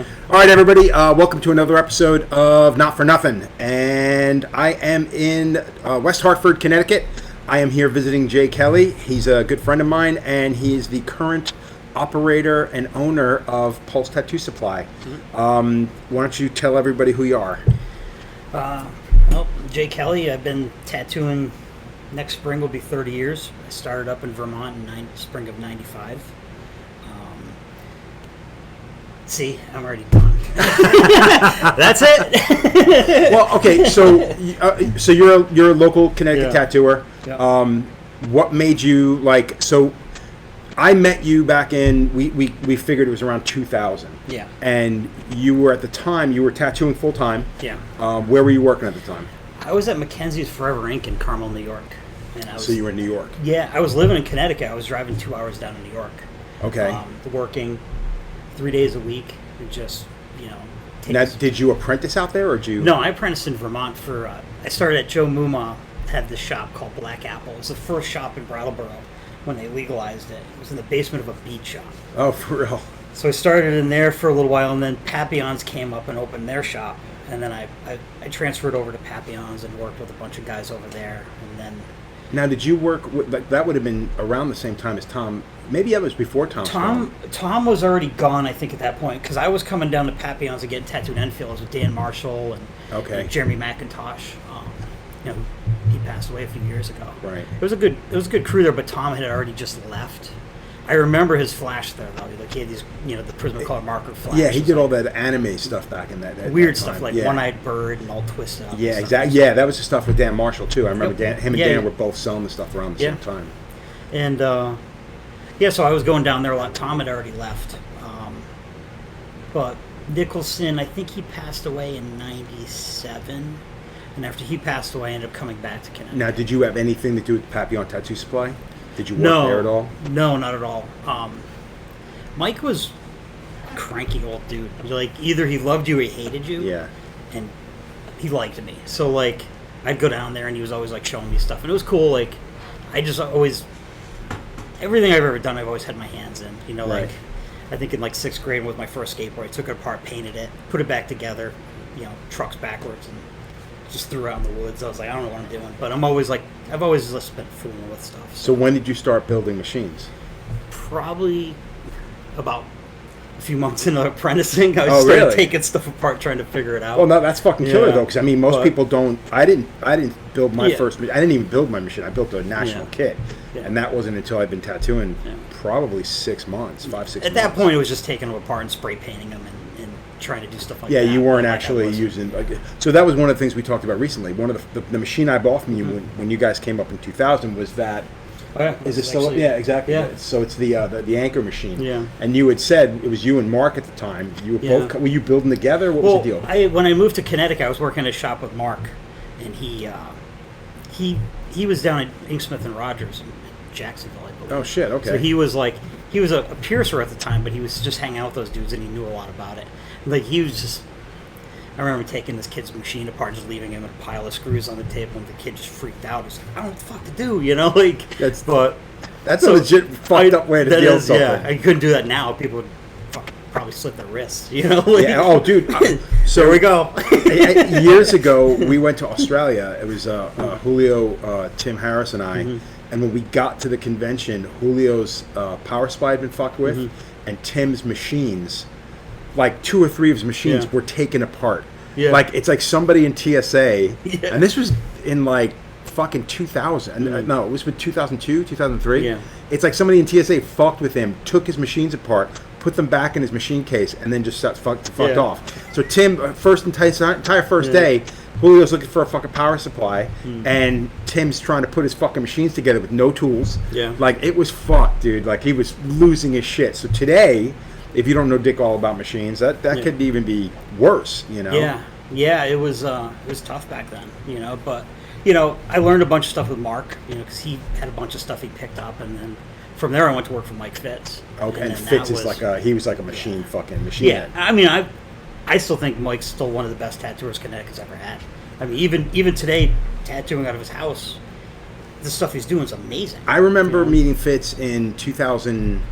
All right, everybody, welcome to another episode of Not For Nothing, and I am in West Hartford, Connecticut. I am here visiting Jay Kelly. He's a good friend of mine, and he is the current operator and owner of Pulse Tattoo Supply. Why don't you tell everybody who you are? Well, Jay Kelly. I've been tattooing. Next spring will be 30 years. I started up in Vermont in spring of '95. See, I'm already done. That's it. Well, okay, so you're a local Connecticut tattooer. Yeah. What made you like? So I met you back in we figured it was around 2000. Yeah. And you were at the time you were tattooing full time. Yeah. Where were you working at the time? I was at Mackenzie's Forever Ink in Carmel, New York. So you were in New York. Yeah, I was living in Connecticut. I was driving 2 hours down to New York. Okay. Working 3 days a week. And just Now, did you apprentice out there, or did you? No, I apprenticed in Vermont for. I started at Joe Muma. Had this shop called Black Apple. It was the first shop in Brattleboro when they legalized it. It was in the basement of a beat shop. Oh, for real? So I started in there for a little while, and then Papillons came up and opened their shop. And then I transferred over to Papillons and worked with a bunch of guys over there. And then. Now, did you work with, like, that would have been around the same time as Tom? Maybe that was before Tom. Tom was already gone, I think, at that point, because I was coming down to Papillons and getting tattooed Enfields with Dan Marshall and Jeremy McIntosh. He passed away a few years ago. Right. It was a good crew there, but Tom had already just left. I remember his flash there, though. Like, he had these, the Prismacolor marker flash. Yeah, he did all that anime stuff back in that weird that time. stuff, like One-Eyed Bird and all twisted up. Yeah, exactly. Yeah, that was the stuff with Dan Marshall, too. I remember him and Dan were both selling the stuff around the same time. And, so I was going down there a lot. Tom had already left. But Nicholson, I think he passed away in '97. And after he passed away, I ended up coming back to Connecticut. Now, did you have anything to do with Papillon Tattoo Supply? Did you work there at all? No, not at all. Mike was a cranky old dude. Like, either he loved you or he hated you. Yeah. And he liked me. So, like, I'd go down there and he was always, like, showing me stuff. And it was cool. Like, I just always... Everything I've ever done, I've always had my hands in. Right. Like, I think in, like, 6th grade with my first skateboard, I took it apart, painted it, put it back together, trucks backwards, and just threw it out in the woods. I was like, I don't know what I'm doing. But I've always just been fooling with stuff. So when did you start building machines? Probably about a few months into apprenticing. I started taking stuff apart, trying to figure it out. Well, no, that's fucking killer, though, because, I mean, most people don't... I didn't build my first... I didn't even build my machine. I built a national kit. Yeah. And that wasn't until I'd been tattooing probably 6 months, 5-6 months. At that point, it was just taking them apart and spray painting them and trying to do stuff like that. Yeah, you weren't actually using... So that was one of the things we talked about recently. One of the machine I bought from you when you guys came up in 2000 was that... Oh, yeah. Is it still... Actually, yeah, exactly. Yeah. So it's the anchor machine. Yeah. And you had said, it was you and Mark at the time. You were both... Were you building together? What was the deal? When I moved to Connecticut, I was working at a shop with Mark. And he was down at Inksmith and Rogers in Jacksonville, I believe. Oh, shit, okay. So he was like... He was a piercer at the time, but he was just hanging out with those dudes, and he knew a lot about it. Like, he was just... I remember taking this kid's machine apart, just leaving him a pile of screws on the table, and the kid just freaked out. He's like, I don't know what the fuck to do, like... That's a legit fucked up way to deal something. Yeah, I couldn't do that now. People would probably slit their wrists, Yeah, oh, dude. So there we go. Years ago, we went to Australia. It was Julio, Tim Harris, and I. And when we got to the convention, Julio's power supply had been fucked with, and Tim's machines, like 2 or 3 of his machines were taken apart. Yeah. Like, it's like somebody in TSA, and this was in like fucking 2000. No, it was with 2002, 2003. Yeah. It's like somebody in TSA fucked with him, took his machines apart, put them back in his machine case, and then just fucked off. So Tim, entire first day, Julio's looking for a fucking power supply, and Tim's trying to put his fucking machines together with no tools. Yeah. Like, it was fucked, dude. Like, he was losing his shit. So today, if you don't know dick all about machines, that could even be worse, Yeah, it was tough back then, but, I learned a bunch of stuff with Mark, because he had a bunch of stuff he picked up, and then from there I went to work for Mike Fitz. Okay, and Fitz is he was like a machine fucking machine. Yeah, I mean, I still think Mike's still one of the best tattooers Connecticut's ever had. I mean, even today, tattooing out of his house, the stuff he's doing is amazing. I remember meeting Fitz in 2000.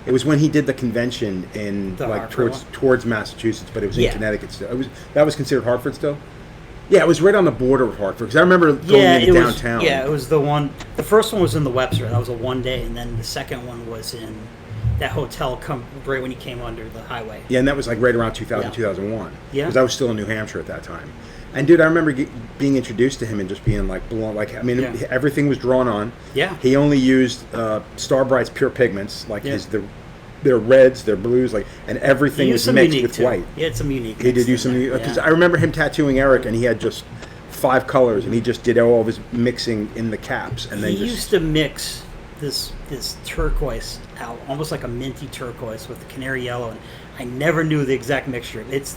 It was when he did the convention in The like Hartford towards Massachusetts, but it was in Yeah. Connecticut still. That was considered Hartford still. Yeah, it was right on the border of Hartford because I remember going into downtown. It was the one. The first one was in the Webster. That was a 1 day, and then the second one was in that hotel. Right when you came under the highway. Yeah, and that was like right around 2000, Yeah. 2001. Yeah. Because I was still in New Hampshire at that time. And dude, I remember being introduced to him and just being like blown. Like, I mean, Yeah. everything was drawn on. Yeah. He only used Starbright's pure pigments, like Yeah. their reds, their blues, like, and everything He was used some mixed unique with too. white. He had some unique. He did mix use in some there, because yeah. I remember him tattooing Eric, and he had just 5 colors, and he just did all of his mixing in the caps, and then He just used to mix this turquoise out, almost like a minty turquoise with the canary yellow, and I never knew the exact mixture. It's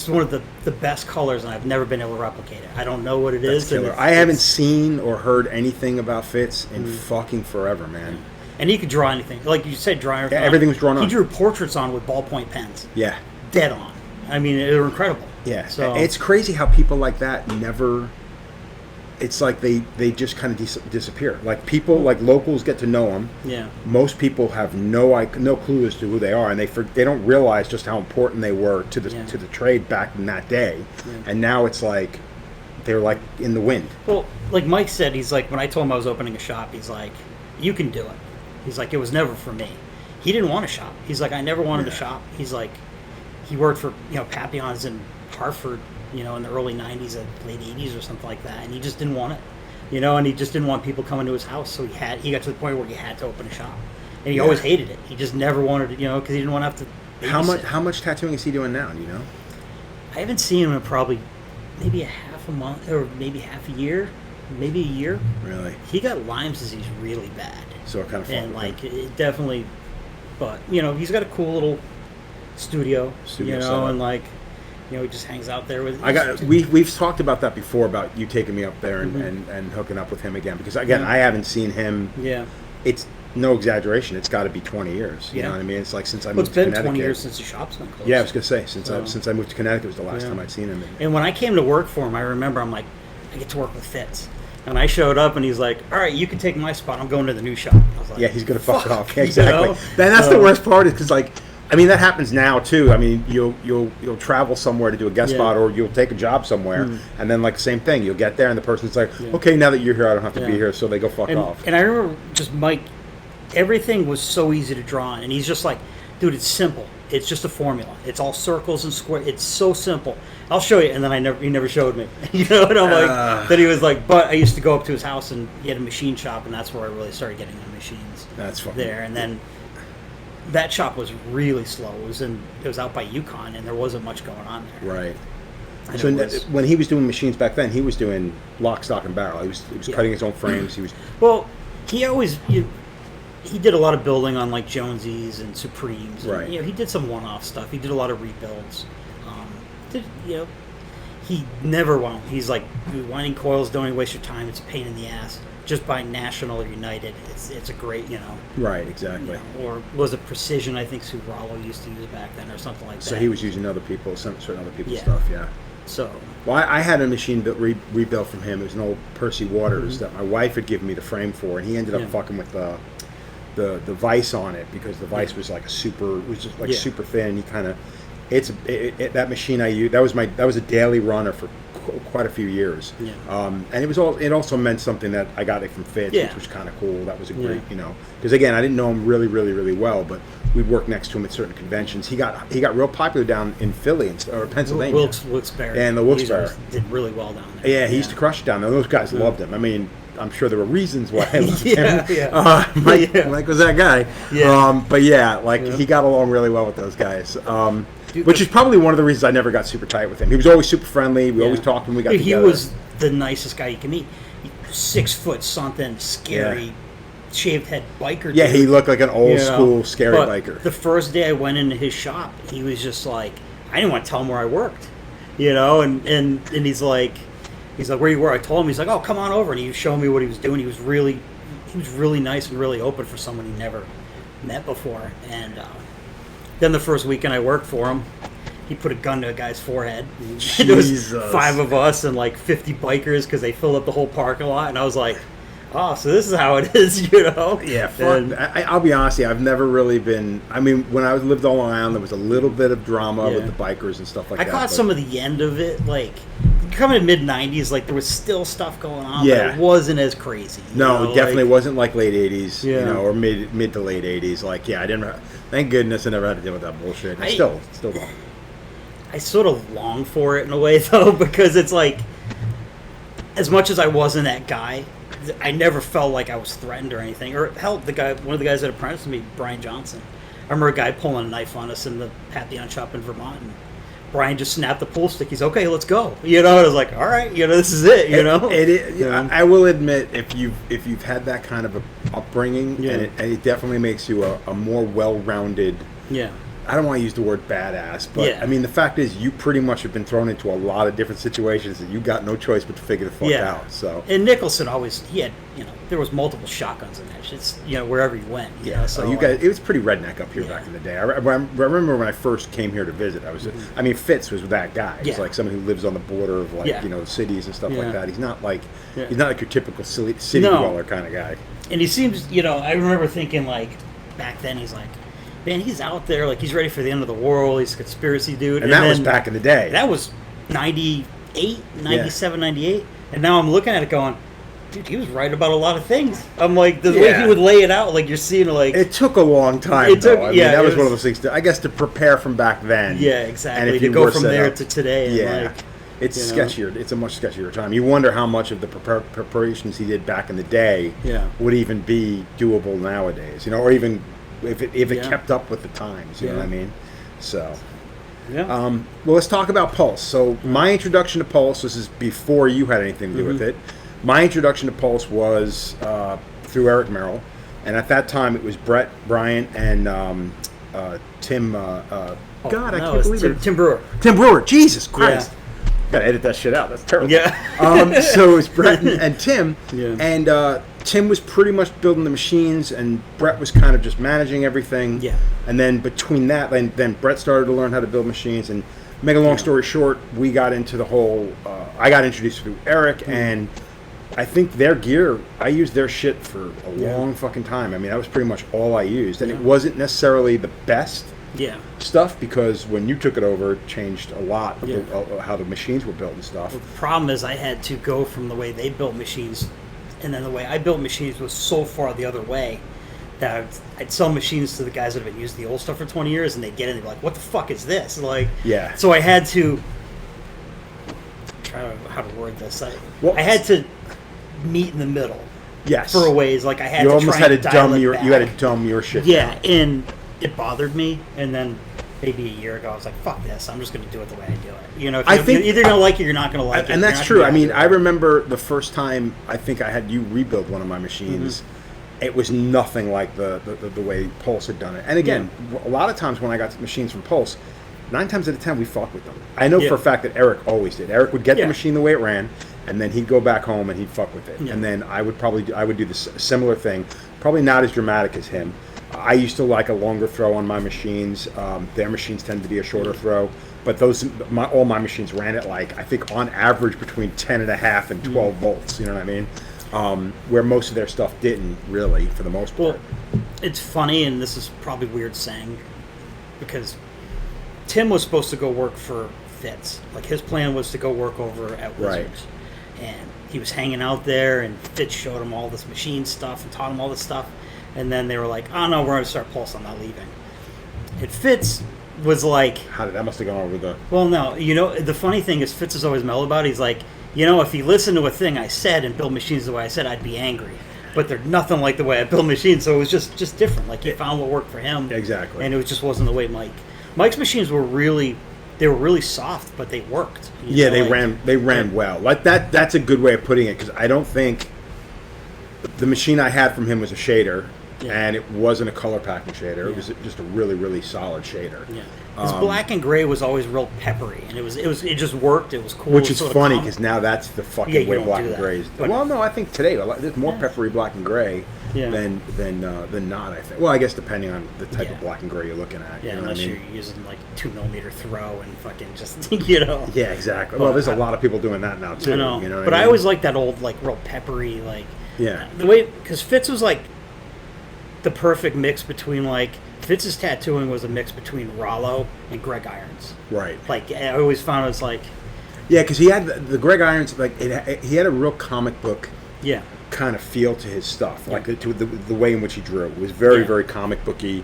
one of the best colors, and I've never been able to replicate it. I don't know what it is. killer. I haven't seen or heard anything about Fitz in fucking forever, man. And he could draw anything, like you said, drawing. Yeah, everything was drawn on. He drew portraits on with ballpoint pens. Yeah. Dead on. I mean, they were incredible. Yeah, So it's crazy how people like that never. It's like they just kind of disappear. Like people, like locals, get to know them. yeah. Most people have no clue as to who they are, and they don't realize just how important they were to the Yeah. to the trade back in that day. Yeah. And now it's like they're like in the wind. Well, like Mike said, he's like, when I told him I was opening a shop, he's like, you can do it. He's like, it was never for me. He didn't want a shop. He's like, I never wanted a shop. He's like, he worked for, Papillons in Hartford, in the early 90s or late 80s or something like that, and he just didn't want it. And he just didn't want people coming to his house, so he got to the point where he had to open a shop. And he always hated it. He just never wanted it, because he didn't want to have to babysit. How much tattooing is he doing now, do you know? I haven't seen him in probably maybe a half a month, or maybe half a year, maybe a year. Really? He got Lyme disease really bad. So it kind of And it definitely, but he's got a cool little studio setup. and he just hangs out there with. We've talked about that before, about you taking me up there and hooking up with him again, because again I haven't seen him. Yeah. It's no exaggeration. It's got to be 20 years. You know what I mean? It's like since I moved It's to been Connecticut. 20 years since the shop's been closed. Yeah, I was gonna say since I moved to Connecticut was the last time I'd seen him. And when I came to work for him, I remember I'm like, I get to work with Fitz. And I showed up, and he's like, "All right, you can take my spot. I'm going to the new shop." I was like, Yeah, he's gonna fuck it off. Exactly. You know? That's the worst part, is because that happens now too. I mean, you'll travel somewhere to do a guest spot, or you'll take a job somewhere, and then same thing. You'll get there, and the person's like, "Okay, now that you're here, I don't have to be here," so they go fuck off. And I remember just Mike, everything was so easy to draw on, and he's just like, "Dude, it's simple. It's just a formula. It's all circles and square. It's so simple. I'll show you." And then he never showed me. And I'm like, then he was like, but I used to go up to his house, and he had a machine shop, and that's where I really started getting the machines. That's fucking there. And then that shop was really slow. It was out by Yukon, and there wasn't much going on there. Right. And So it was- when he was doing machines back then, he was doing lock, stock, and barrel. He was cutting his own frames. He was. Well, he always he did a lot of building on Jonesy's and Supremes. And, Right. He did some one-off stuff. He did a lot of rebuilds. He never wound. He's like, winding coils, don't even waste your time. It's a pain in the ass. Just buy National or United. It's a great, Right, exactly. or was it Precision? I think Sue Rollo used to use back then, or something like that. So he was using certain other people's Yeah. stuff. Yeah. So Well, I had a machine rebuilt from him. It was an old Percy Waters that my wife had given me the frame for, and he ended up fucking with the vise on it, because the vise was like super thin. He kind of that machine I used, that was a daily runner for quite a few years. Yeah. And it also meant something that I got it from Fitz, Yeah. which was kind of cool. That was a great, because again, I didn't know him really, really, really well, but we'd work next to him at certain conventions. He got real popular down in Philly or Pennsylvania. Wilkes-Barre. And the Wilkes-Barre. He did really well down there. Yeah, he used to crush it down there. Those guys loved him. I mean, I'm sure there were reasons why I loved him. Mike was that guy. Yeah. But he got along really well with those guys. Which is probably one of the reasons I never got super tight with him. He was always super friendly. We always talked when we got together. He was the nicest guy you can meet. 6 foot something, scary, shaved head biker. Yeah, dude. he looked like an old school scary but biker. The first day I went into his shop, he was just like, I didn't want to tell him where I worked, and he's like, where you were? I told him. He's like, oh, come on over, and he was showing me what he was doing. He was really nice and really open for someone he never met before. And then the first weekend I worked for him, he put a gun to a guy's forehead. There was 5 of us and 50 bikers, because they filled up the whole parking lot. And I was like, oh, so this is how it is, you know? Yeah, fuck. I'll be honest, I've never really been. I mean, when I lived on Long Island, there was a little bit of drama with the bikers and stuff like that. I caught some of the end of it, like coming to mid '90s. Like there was still stuff going on, but it wasn't as crazy. No, it definitely wasn't like late '80s, you know, or mid to late '80s. Like, I didn't. Thank goodness I never had to deal with that bullshit. I still don't. I sort of long for it in a way, though, because it's like, as much as I wasn't that guy, I never felt like I was threatened or anything. Or hell, one of the guys that apprenticed me, Brian Johnson. I remember a guy pulling a knife on us in the Papillon shop in Vermont, and Brian just snapped the pool stick. He's okay, let's go. You know, and I was like, all right, you know, this is it. You know, I will admit, if you've had that kind of a upbringing, and it definitely makes you a more well-rounded. Yeah. I don't want to use the word badass, but I mean, the fact is, you pretty much have been thrown into a lot of different situations that you got no choice but to figure the fuck out. So, and Nicholson he had, you know, there was multiple shotguns in that shit, you know, wherever you went. You know, so you guys, it was pretty redneck up here back in the day. I remember when I first came here to visit, I mean, Fitz was that guy. He's like someone who lives on the border of like, you know, cities and stuff like that. He's not like he's not like your typical city dweller kind of guy. And he seems, you know, I remember thinking like back then he's like, man, he's out there, like, he's ready for the end of the world. He's a conspiracy dude. And that was back in the day. That was 98, 97, 98. And now I'm looking at it going, dude, he was right about a lot of things. I'm like, the way he would lay it out, like, you're seeing, like... It took a long time, though. I mean, that was one of those things, I guess, to prepare from back then. Yeah, exactly. And if you go from there to today. And like, it's sketchier. It's a much sketchier time. You wonder how much of the preparations he did back in the day would even be doable nowadays, you know, or even... If it kept up with the times, you know what I mean? So, well, let's talk about Pulse. So, my introduction to Pulse, this is before you had anything to do with it. My introduction to Pulse was through Eric Merrill, and at that time it was Brett, Brian, and Tim. I can't believe it. Tim Brewer. Tim Brewer. Jesus Christ. Gotta edit that shit out. That's terrible. Yeah. So it was Brett and Tim, and Tim was pretty much building the machines, and Brett was kind of just managing everything. Yeah. And then between that, then Brett started to learn how to build machines. And make a long story short, we got into the whole. I got introduced through Eric, and I think their gear. I used their shit for a long fucking time. I mean, that was pretty much all I used, and it wasn't necessarily the best. Stuff, because when you took it over, it changed a lot of how the machines were built and stuff. Well, the problem is I had to go from the way they built machines, and then the way I built machines was so far the other way that I'd sell machines to the guys that have been using the old stuff for 20 years, and they'd get in and be like, what the fuck is this? Like, so I had to try how to word this. I had to meet in the middle. Yes. For a ways, like I had you to almost try had and to dial dumb it your back. you had to dumb your shit down. And it bothered me, and then maybe a year ago I was like, fuck this, I'm just going to do it the way I do it. You know, if you're either going to like it or you're not going to like it. And that's true. I mean, I remember the first time I think I had you rebuild one of my machines, it was nothing like the way Pulse had done it. And again, a lot of times when I got machines from Pulse, 9 times out of 10 we fucked with them. I know for a fact that Eric always did. Eric would get the machine the way it ran, and then he'd go back home and he'd fuck with it. And then I would do the similar thing, probably not as dramatic as him. I used to like a longer throw on my machines. Their machines tend to be a shorter throw, but all my machines ran at like, I think on average between 10.5 and 12 volts. You know what I mean? Where most of their stuff didn't really, for the most part. Well, it's funny, and this is probably weird saying, because Tim was supposed to go work for Fitz. Like, his plan was to go work over at Wizards. And he was hanging out there, and Fitz showed him all this machine stuff and taught him all this stuff. And then they were like, oh no, we're going to start Pulse, I'm not leaving. And Fitz was like... That must have gone over the... Well, no, you know, the funny thing is Fitz is always mellow about it. He's like, you know, if he listened to a thing I said and built machines the way I said, I'd be angry. But they're nothing like the way I build machines, so it was just different. Like, he found what worked for him. Exactly. And it just wasn't the way Mike's machines were really soft, but they worked. Yeah, they ran well. Like that's a good way of putting it, because I don't think the machine I had from him was a shader. And it wasn't a color packing shader. It was just a really, really solid shader. His black and gray was always real peppery, and it just worked. It was cool. Which is funny, because now that's the fucking way black and gray is. But, well, no, I think today there's more peppery black and gray than not. I think. Well, I guess depending on the type of black and gray you're looking at. Yeah, you know unless what I mean? you're using like 2mm throw and fucking just you know. Yeah, exactly. Well, there's a lot of people doing that now too. I know. You know but I always like that old, like, real peppery, like. Yeah. The way, because Fitz was like the perfect mix between like, Fitz's tattooing was a mix between Rollo and Greg Irons. Right. Like, I always found it was like... Yeah, because he had the Greg Irons, like, he had a real comic book Yeah. kind of feel to his stuff. Yeah. Like, the way in which he drew. It was very, Yeah. very comic booky,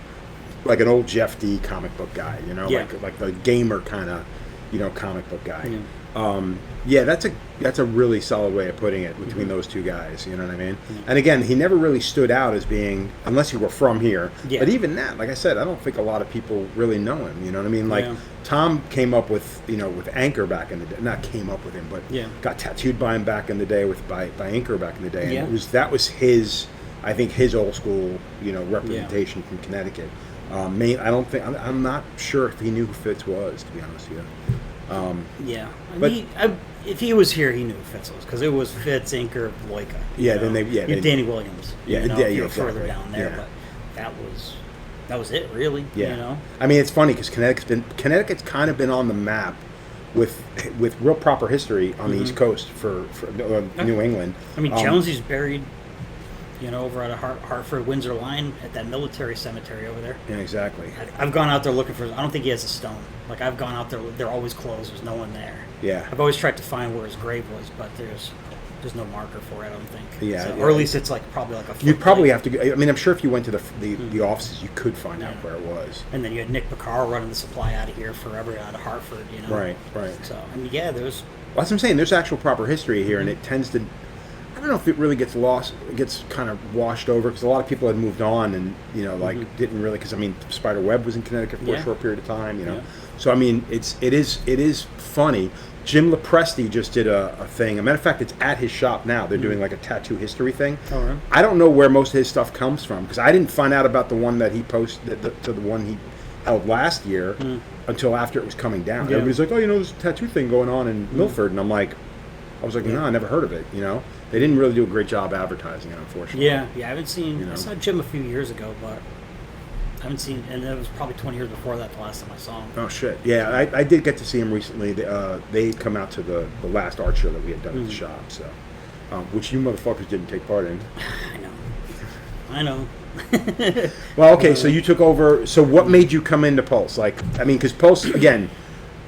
like an old Jeff D comic book guy, you know? Yeah. Like the gamer kind of, you know, comic book guy. Yeah. Yeah, that's a really solid way of putting it between those two guys. You know what I mean? Mm-hmm. And again, he never really stood out as being, unless you were from here. Yeah. But even that, like I said, I don't think a lot of people really know him. You know what I mean? Like Yeah. Tom came up with, you know, with Anchor back in the day. Not came up with him, but Yeah. got tattooed by him back in the day by Anchor back in the day. And Yeah. that was his, I think, his old school, you know, representation from Connecticut. I'm not sure if he knew who Fitz was, to be honest with you. Yeah. But- If he was here, he knew who Fitz was, because it was Fitz, Inker, Loika. Yeah, you then know? they- Danny Williams. Yeah, you know, yeah, if you yeah, were further exactly. down there, Yeah. but that was it, really. Yeah. You know? I mean, it's funny because Connecticut's kind of been on the map with real proper history on the East Coast for New England. I mean, Jonesy's buried, you know, over at a Hartford Windsor line at that military cemetery over there. Yeah, exactly. I've gone out there looking for. I don't think he has a stone. Like, I've gone out there, they're always closed. There's no one there. Yeah. I've always tried to find where his grave was, but there's no marker for it, I don't think. Yeah, So, yeah. or at least it's like probably like a. You'd probably foot, have to go. I mean, I'm sure if you went to the offices, you could find out where it was. And then you had Nick Picard running the supply out of here forever, out of Hartford. You know. Right, right. So I mean, yeah, there's. Well, that's what I'm saying. There's actual proper history here, and it tends to. I don't know if it really gets lost, it gets kind of washed over because a lot of people had moved on and, you know, like didn't really, because I mean, Spider Web was in Connecticut for a short period of time, you know. Yeah. So I mean, it is funny. Jim Lepresti just did a thing. As a matter of fact, it's at his shop now. They're doing like a tattoo history thing. Oh, really? I don't know where most of his stuff comes from because I didn't find out about the one that he posted, the one he held last year until after it was coming down. Yeah. Everybody's like, oh, you know, there's a tattoo thing going on in Milford, and I was like, no, I never heard of it. You know, they didn't really do a great job advertising it, unfortunately. Yeah, I haven't seen. You know? I saw Jim a few years ago, but I haven't seen. And it was probably 20 years before that. The last time I saw him. Oh shit! Yeah, I did get to see him recently. They come out to the last art show that we had done at the shop, so which you motherfuckers didn't take part in. I know. Well, okay, so you took over. So what made you come into Pulse? Like, I mean, because Pulse, again,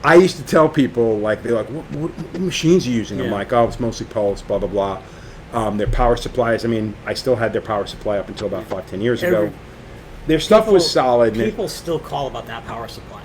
I used to tell people, like, they're like, what machines are you using? I'm Yeah. like, oh, it's mostly Pulse, blah, blah, blah. Their power supplies, I mean, I still had their power supply up until about 5-10 years ago. Their stuff was solid. and People still call about that power supply.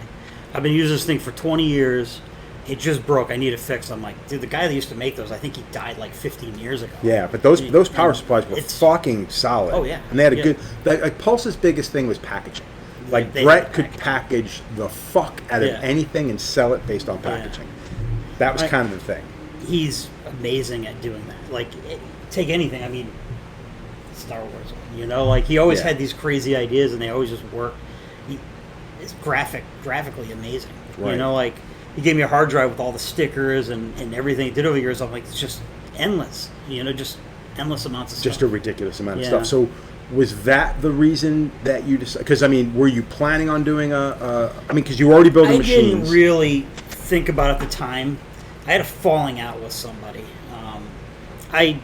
I've been using this thing for 20 years. It just broke. I need it fixed. I'm like, dude, the guy that used to make those, I think he died like 15 years ago. Yeah, but those power supplies were It's- fucking solid. Oh, yeah. And they had a Yeah. good, like Pulse's biggest thing was packaging. Like, They Brett had could package the fuck out of Yeah. anything and sell it based on packaging. That was kind of the thing. He's amazing at doing that. Like, take anything. I mean, Star Wars. You know, like he always Yeah. had these crazy ideas, and they always just work. It's graphically amazing. Right. You know, like he gave me a hard drive with all the stickers and everything he did over the years. I'm like, it's just endless. You know, just endless amounts of stuff. Just a ridiculous amount of Yeah. stuff. So, was that the reason that you decided? Because I mean, were you planning on doing I mean, because you were already building I machines. didn't really think about it at the time. I had a falling out with somebody. I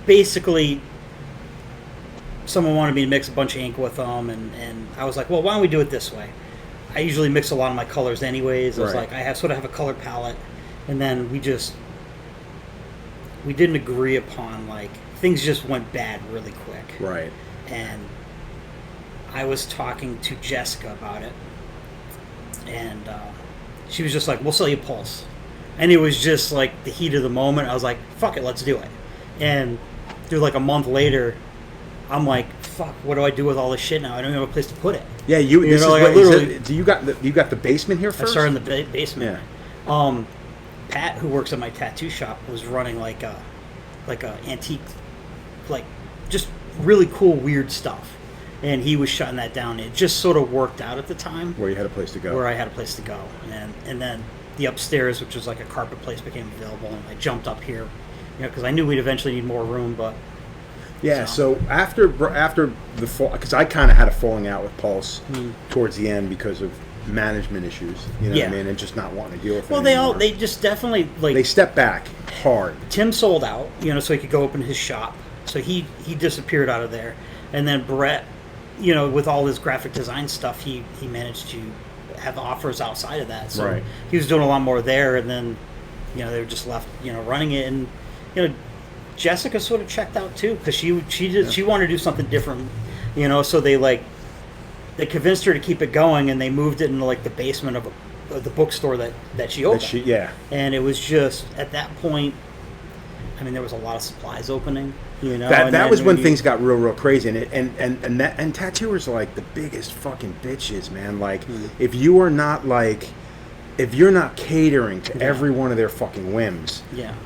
basically, someone wanted me to mix a bunch of ink with them, and I was like, well, why don't we do it this way? I usually mix a lot of my colors anyways. I was Right. like, I sort of have a color palette, and then we didn't agree upon, like, things just went bad really quick. Right. And I was talking to Jessica about it, and she was just like, we'll sell you Pulse. And it was just like the heat of the moment. I was like, fuck it, let's do it. And dude, like a month later, I'm like, fuck, what do I do with all this shit now? I don't even have a place to put it. Yeah, this know, is like, what, I literally- do you got the basement here I first? started in the basement. Yeah. Pat, who works at my tattoo shop, was running like a antique, like just really cool, weird stuff. And he was shutting that down. It just sort of worked out at the time. Where you had a place to go. Where I had a place to go. And then the upstairs, which was like a carpet place, became available. And I jumped up here, you know, because I knew we'd eventually need more room. But Yeah, so after the fall, because I kind of had a falling out with Pulse towards the end because of management issues, you know what I mean, and just not wanting to deal with it. Well, they just definitely like they step back hard. Tim sold out, you know, so he could go open his shop. So he disappeared out of there, and then Brett, you know, with all his graphic design stuff, he managed to have offers outside of that. So he was doing a lot more there, and then, you know, they were just left, you know, running it, and you know, Jessica sort of checked out too because she wanted to do something different, you know, so they convinced her to keep it going, and they moved it into like the basement of the bookstore that she opened. And it was just at that point, I mean, there was a lot of supplies opening, you know. That was when things got real crazy, and tattooers are like the biggest fucking bitches, man. Like if you're not catering to every one of their fucking whims,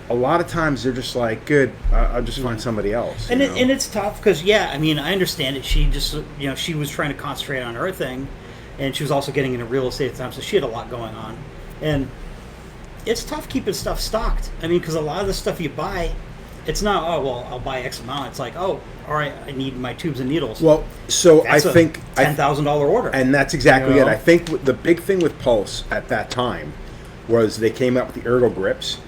a lot of times they're just like, good, I'll just find somebody else. And it's tough because, I mean, I understand it. She just, you know, she was trying to concentrate on her thing, and she was also getting into real estate at the time, so she had a lot going on. And it's tough keeping stuff stocked. I mean, because a lot of the stuff you buy, it's not, oh, well, I'll buy X amount. It's like, oh, all right, I need my tubes and needles. Well, so that's I think $10,000 order, and that's exactly it. I think the big thing with Pulse at that time was they came out with the Ergo grips.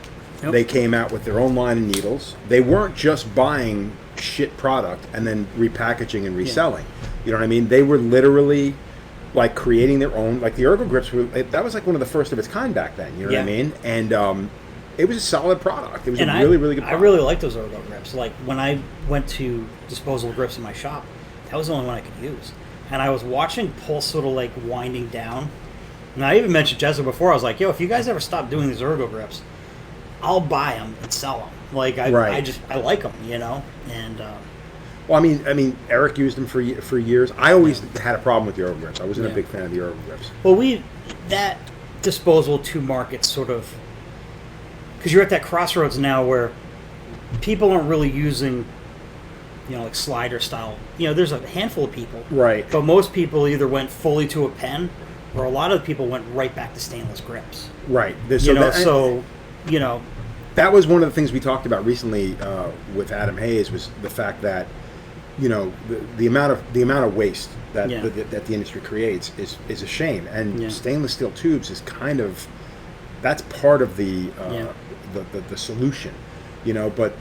Yep. They came out with their own line of needles. They weren't just buying shit product and then repackaging and reselling. You know what I mean? They were literally like creating their own. Like the Ergo grips that was like one of the first of its kind back then. You know what I mean? And it was a solid product. It was really good product. I really like those Ergo grips. Like when I went to disposable grips in my shop, that was the only one I could use. And I was watching Pulse sort of like winding down. And I even mentioned Jessica before. I was like, yo, if you guys ever stop doing these Ergo grips, I'll buy them and sell them. Like I like them, you know. And well, I mean, Eric used them for years. I always had a problem with the Ergo grips. I wasn't a big fan of the Ergo grips. Well, that disposable to market sort of, because you're at that crossroads now where people aren't really using, you know, like slider style. You know, there's a handful of people. Right. But most people either went fully to a pen, or a lot of the people went right back to stainless grips. Right. You know. That was one of the things we talked about recently with Adam Hayes, was the fact that, you know, the amount of waste that the industry creates is a shame. And stainless steel tubes is kind of, that's part of the solution, you know. But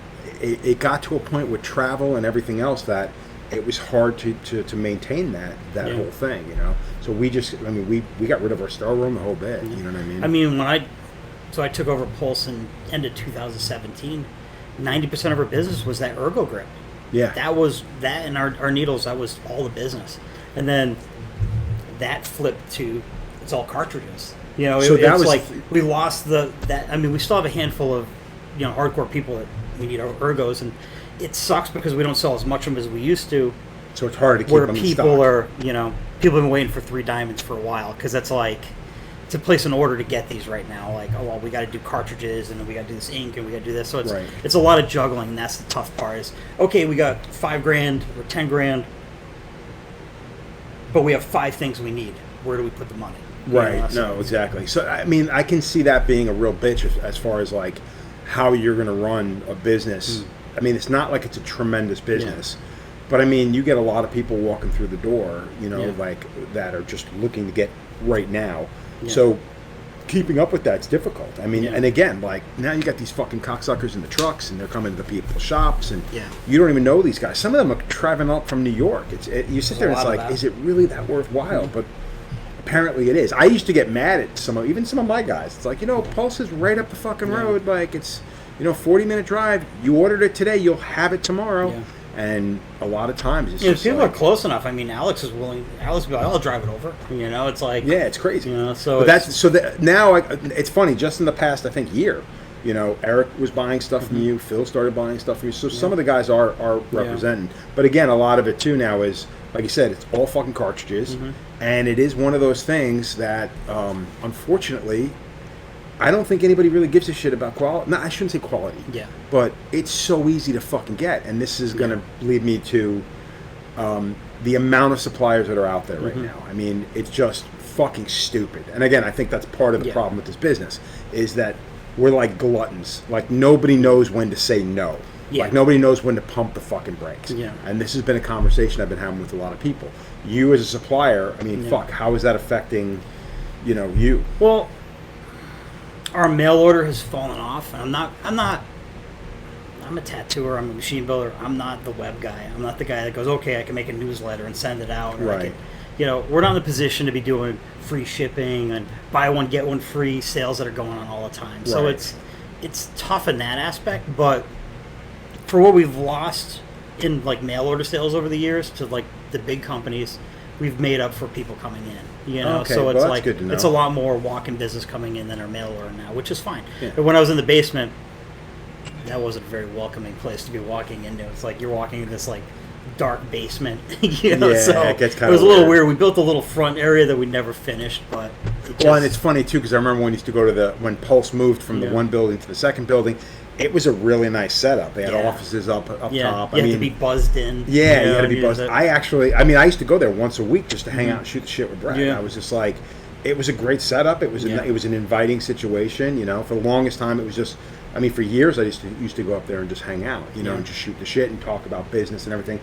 it got to a point with travel and everything else that it was hard to maintain that whole thing, you know. So we got rid of our star room, the whole bit. You know what I mean? I mean, I took over Pulse in end of 2017. 90% of our business was that Ergo grip. Yeah, that and our needles. That was all the business, and then that flipped to it's all cartridges. You know, it's like we lost that. I mean, we still have a handful of, you know, hardcore people that we need our Ergos, and it sucks because we don't sell as much of them as we used to. So it's hard to keep them in stock. Where people have been waiting for 3 diamonds for a while, because that's like to place an order to get these right now. Like, oh well, we got to do cartridges, and then we got to do this ink, and we got to do this. So it's a lot of juggling, and that's the tough part. Is okay, we got $5,000 or $10,000, but we have 5 things we need. Where do we put the money? Right. No, exactly. So, I mean, I can see that being a real bitch as far as, like, how you're going to run a business. I mean, it's not like it's a tremendous business. But, I mean, you get a lot of people walking through the door, you know, like, that are just looking to get right now. So, keeping up with that's difficult. I mean, and again, like, now you got these fucking cocksuckers in the trucks, and they're coming to the people's shops, and you don't even know these guys. Some of them are traveling up from New York. You sit there and it's like, is it really that worthwhile? But apparently it is. I used to get mad at some of my guys. It's like, you know, Pulse is right up the fucking road. Like, it's, you know, 40-minute drive. You ordered it today, you'll have it tomorrow. And a lot of times it's just people are close enough. I mean, Alex is willing. Alex will be like, I'll drive it over. You know, it's like, it's crazy. You know, now it's funny. Just in the past, I think, year, you know, Eric was buying stuff from you. Phil started buying stuff from you. So some of the guys are representing. But again, a lot of it too now is, like you said, it's all fucking cartridges, and it is one of those things that, unfortunately, I don't think anybody really gives a shit about quality. No, I shouldn't say quality. But it's so easy to fucking get, and this is going to lead me to the amount of suppliers that are out there right now. I mean, it's just fucking stupid. And again, I think that's part of the problem with this business, is that we're like gluttons. Like, nobody knows when to say no. Like, nobody knows when to pump the fucking brakes. And this has been a conversation I've been having with a lot of people. You as a supplier, I mean, fuck, how is that affecting you. Well, our mail order has fallen off, and I'm a tattooer. I'm a machine builder. I'm not the web guy. I'm not the guy that goes, okay, I can make a newsletter and send it out. Right. We're not in the position to be doing free shipping and buy one get one free sales that are going on all the time. So Right. it's tough in that aspect. But for what we've lost in like mail order sales over the years to like the big companies, we've made up for people coming in. Okay, so well, it's that's like good to know. it's a lot more walk-in business coming in than our mail order now, which is fine. Yeah. But when I was in the basement, that wasn't a very welcoming place to be walking into. It's like you're walking in this like dark basement, Yeah, so it gets kinda was a little weird. weird. We built a little front area that we never finished, but Well, and it's funny too because I remember when we used to go to when Pulse moved from the Yeah. one building to the second building, it was a really nice setup. They had Yeah. offices up yeah, top. you had to be buzzed in. Yeah, you had to and be use buzzed. it. I used to go there once a week just to hang out and shoot the shit with Brad. Yeah. I was just like, it was a great setup. It was Yeah. it was an inviting situation. For the longest time, it was just. For years I used to go up there and just hang out, Yeah. and just shoot the shit and talk about business and everything.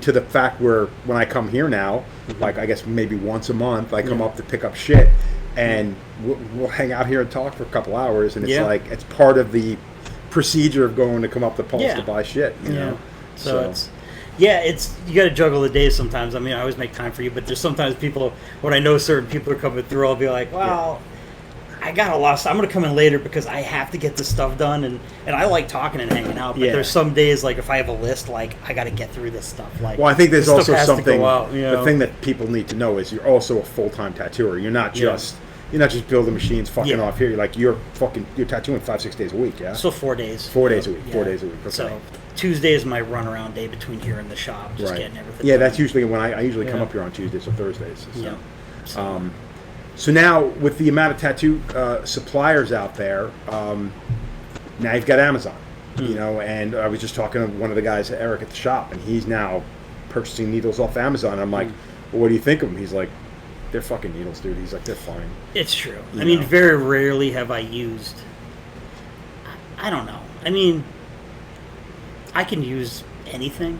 To the fact where when I come here now, like I guess maybe once a month, I come Yeah. up to pick up shit, and we'll hang out here and talk for a couple hours, and it's Yeah. like it's part of the procedure of going to come up to Pulse Yeah. to buy shit. You know? So it's you got to juggle the days sometimes. I always make time for you, but there's sometimes people when I know certain people are coming through, I'll be like, well. I got a lot of stuff. I'm going to come in later because I have to get this stuff done, and I like talking and hanging out. But Yeah. there's some days, like if I have a list, like I got to get through this stuff. Like, Well, I think there's this also stuff has to something. go out, The thing that people need to know is you're also a full-time tattooer. You're not just building machines fucking Yeah. off here. You're tattooing 5-6 days a week. Yeah. So 4 days. 4 days a week. Yeah. 4 days a week. Okay. So Tuesday is my runaround day between here and the shop, just getting everything. Yeah, done. that's usually when I usually come Yeah. up here on Tuesdays or Thursdays. So. Yeah. So, So now, with the amount of tattoo suppliers out there, now you've got Amazon. And I was just talking to one of the guys, Eric, at the shop, and he's now purchasing needles off Amazon. I'm like, well, what do you think of them? He's like, they're fucking needles, dude. He's like, they're fine. it's true. You know. Very rarely have I used. I don't know. I can use anything.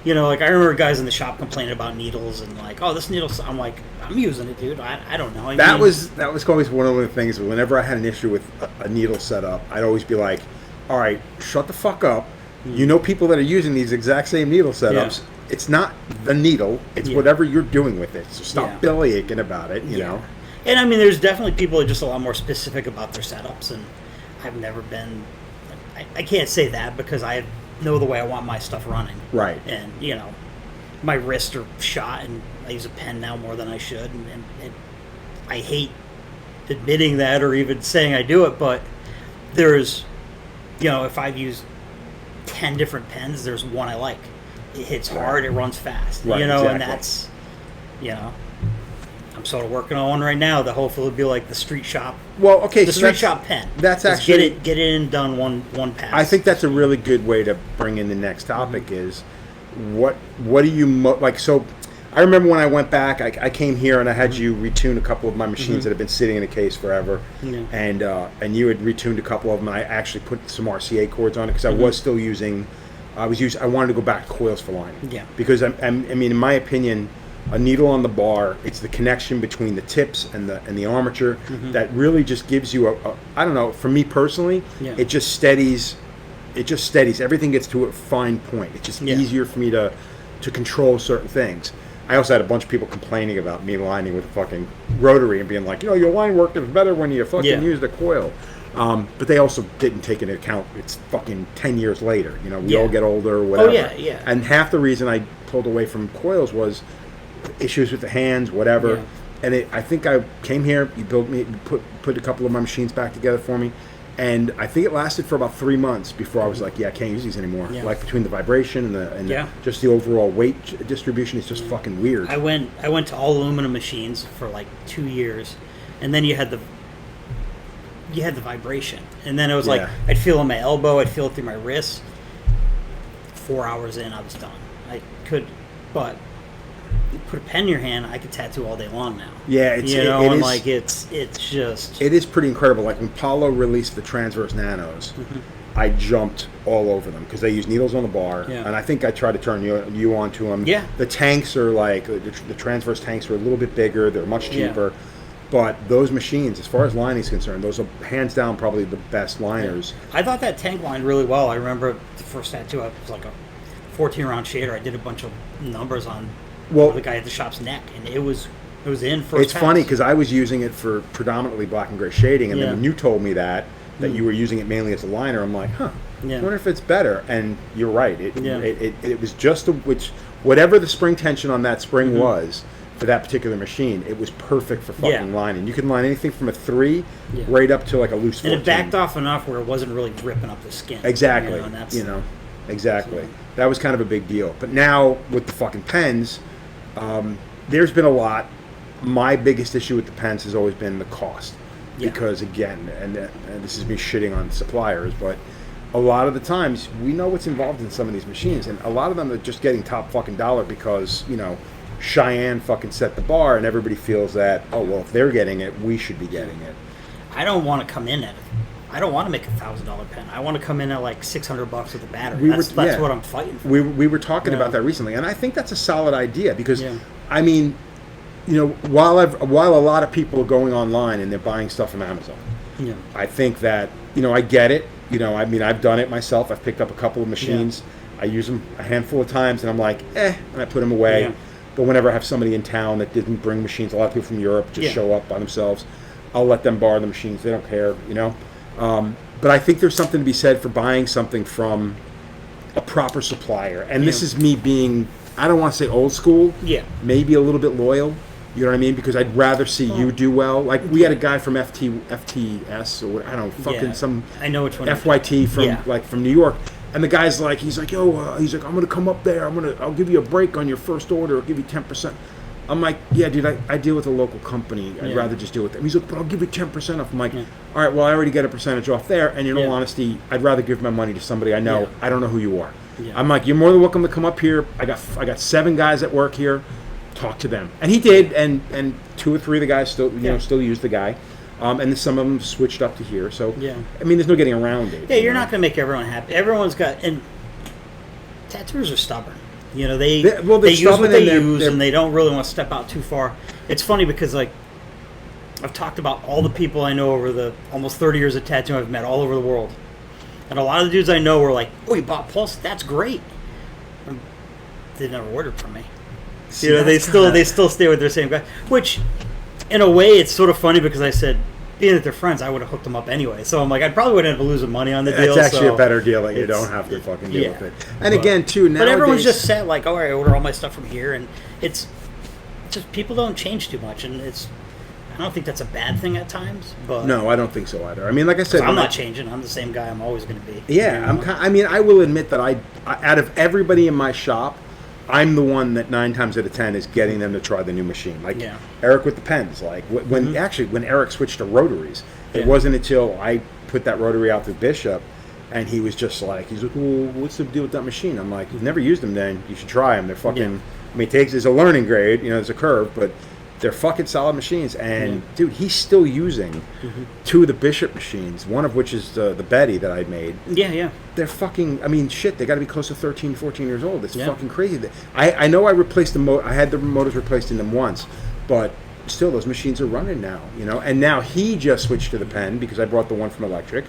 Like I remember guys in the shop complaining about needles and like, oh, this needle. I'm like, I'm using it, dude. I don't know. That was always one of the things. Whenever I had an issue with a needle setup, I'd always be like, all right, shut the fuck up. People that are using these exact same needle setups. Yeah. It's not the needle. It's whatever you're doing with it. So stop belly aching about it, you know. And there's definitely people that are just a lot more specific about their setups, and I've never been. I can't say that because I know the way I want my stuff running. Right. And my wrists are shot, and I use a pen now more than I should, and I hate admitting that or even saying I do it, but there's, if I've used 10 different pens, there's one I like. It hits hard, it runs fast, Right, and exactly. that's, I'm sort of working on one right now that hopefully will be like the street shop. Well, okay, The so street that's- shop pen. that's Just actually- get it in done one pass. I think that's a really good way to bring in the next topic is what do you like? So I remember when I went back, I came here and I had you retune a couple of my machines that have been sitting in a case forever, and you had retuned a couple of them. I actually put some RCA cords on it because I was still using. I wanted to go back to coils for lining. Yeah. Because in my opinion, a needle on the bar, it's the connection between the tips and the armature that really just gives you I don't know, for me personally, it just steadies. It just steadies. Everything gets to a fine point. It's just easier for me to control certain things. I also had a bunch of people complaining about me lining with a fucking rotary and being like, your line work is better when you fucking use the coil. But they also didn't take into account it's fucking 10 years later. We all get older or whatever. Oh, yeah. And half the reason I pulled away from coils was issues with the hands, whatever. Yeah. And I think I came here, you put a couple of my machines back together for me. And I think it lasted for about 3 months before I was like, I can't use these anymore. Yeah. Like between the vibration and just the overall weight distribution, it's just fucking weird. I went to all aluminum machines for like 2 years, and then you had the vibration, and then it was like I'd feel it in my elbow, I'd feel it through my wrists. 4 hours in, I was done. I could, but you put a pen in your hand, I could tattoo all day long now. Yeah, it's just it is pretty incredible. Like when Paulo released the transverse nanos, I jumped all over them because they use needles on the bar, and I think I tried to turn you onto them. Yeah, the tanks are like the transverse tanks are a little bit bigger. They're much cheaper. But those machines, as far as lining is concerned, those are hands down probably the best liners. I thought that tank lined really well. I remember the first tattoo, it was like a 14-round shader. I did a bunch of numbers on the guy at the shop's neck, and it was in first It's pass. funny because I was using it for predominantly black and gray shading, and then when you told me that you were using it mainly as a liner, I'm like, I wonder if it's better. And you're right. It was just whatever the spring tension on that spring was for that particular machine, it was perfect for fucking lining. You can line anything from a 3 right up to like a loose 14. And it backed off enough where it wasn't really ripping up the skin. Exactly. Exactly. So. That was kind of a big deal. But now with the fucking pens, there's been a lot. My biggest issue with the pens has always been the cost. Because again, and this is me shitting on suppliers, but a lot of the times we know what's involved in some of these machines, and a lot of them are just getting top fucking dollar because, Cheyenne fucking set the bar, and everybody feels that, if they're getting it, we should be getting it. I don't want to come in at it. I don't want to make a $1,000 pen. I want to come in at like $600 with a battery. That's what I'm fighting for. We were talking about that recently, and I think that's a solid idea because, I mean, while a lot of people are going online and they're buying stuff from Amazon, I think that, I get it. I mean, I've done it myself. I've picked up a couple of machines. I use them a handful of times, and I'm like, and I put them away. But whenever I have somebody in town that didn't bring machines, a lot of people from Europe just show up by themselves, I'll let them borrow the machines. They don't care, But I think there's something to be said for buying something from a proper supplier. And this is me being, I don't want to say old school, maybe a little bit loyal. You know what I mean? Because I'd rather see you do well. Like, we had a guy from FTS, or I don't know, fucking some I know which one FYT from New York. And the guy's like, he's like, I'm going to come up there. I'll give you a break on your first order. I'll give you 10%. I'm like, yeah, dude, I deal with a local company. I'd rather just deal with them. He's like, but I'll give you 10% off. I'm like, all right, well, I already get a percentage off there. And in all honesty, I'd rather give my money to somebody I know. I don't know who you are. I'm like, you're more than welcome to come up here. I got 7 guys that work here. Talk to them. And he did. And 2 or 3 of the guys still use the guy. And then some of them switched up to here. So, I mean, there's no getting around it. Yeah, you're not going to make everyone happy. Everyone's got, and tattooers are stubborn. They use what they use, and they don't really want to step out too far. It's funny because, like, I've talked about all the people I know over the almost 30 years of tattooing I've met all over the world. And a lot of the dudes I know were like, oh, you bought Pulse? That's great. And they never ordered from me. They still stay with their same guy. Which, in a way, it's sort of funny because I said, being that they're friends, I would have hooked them up anyway. So I'm like, I probably would end up losing money on the deal. It's actually a better deal that you don't have to fucking deal with it. And again, too, nowadays... But everyone's just set, like, all right, I order all my stuff from here. And it's just, people don't change too much. And I don't think that's a bad thing at times. But no, I don't think so either. I mean, like I said... I'm not changing. I'm the same guy I'm always going to be. Yeah, I will admit that I out of everybody in my shop, I'm the one that 9 times out of 10 is getting them to try the new machine. Like Eric with the pens. Like when Eric switched to rotaries, it wasn't until I put that rotary out to Bishop, and he was just like, he's like, well, what's the deal with that machine? I'm like, you've never used them, then you should try them. They're fucking. I mean, it's a learning grade. There's a curve, but they're fucking solid machines. And dude, he's still using 2 of the Bishop machines, one of which is the Betty that I made. Yeah. They're fucking, I mean, shit, they got to be close to 13, 14 years old. It's fucking crazy. I know I replaced I had the motors replaced in them once, but still, those machines are running now, And now he just switched to the pen because I brought the one from Electric,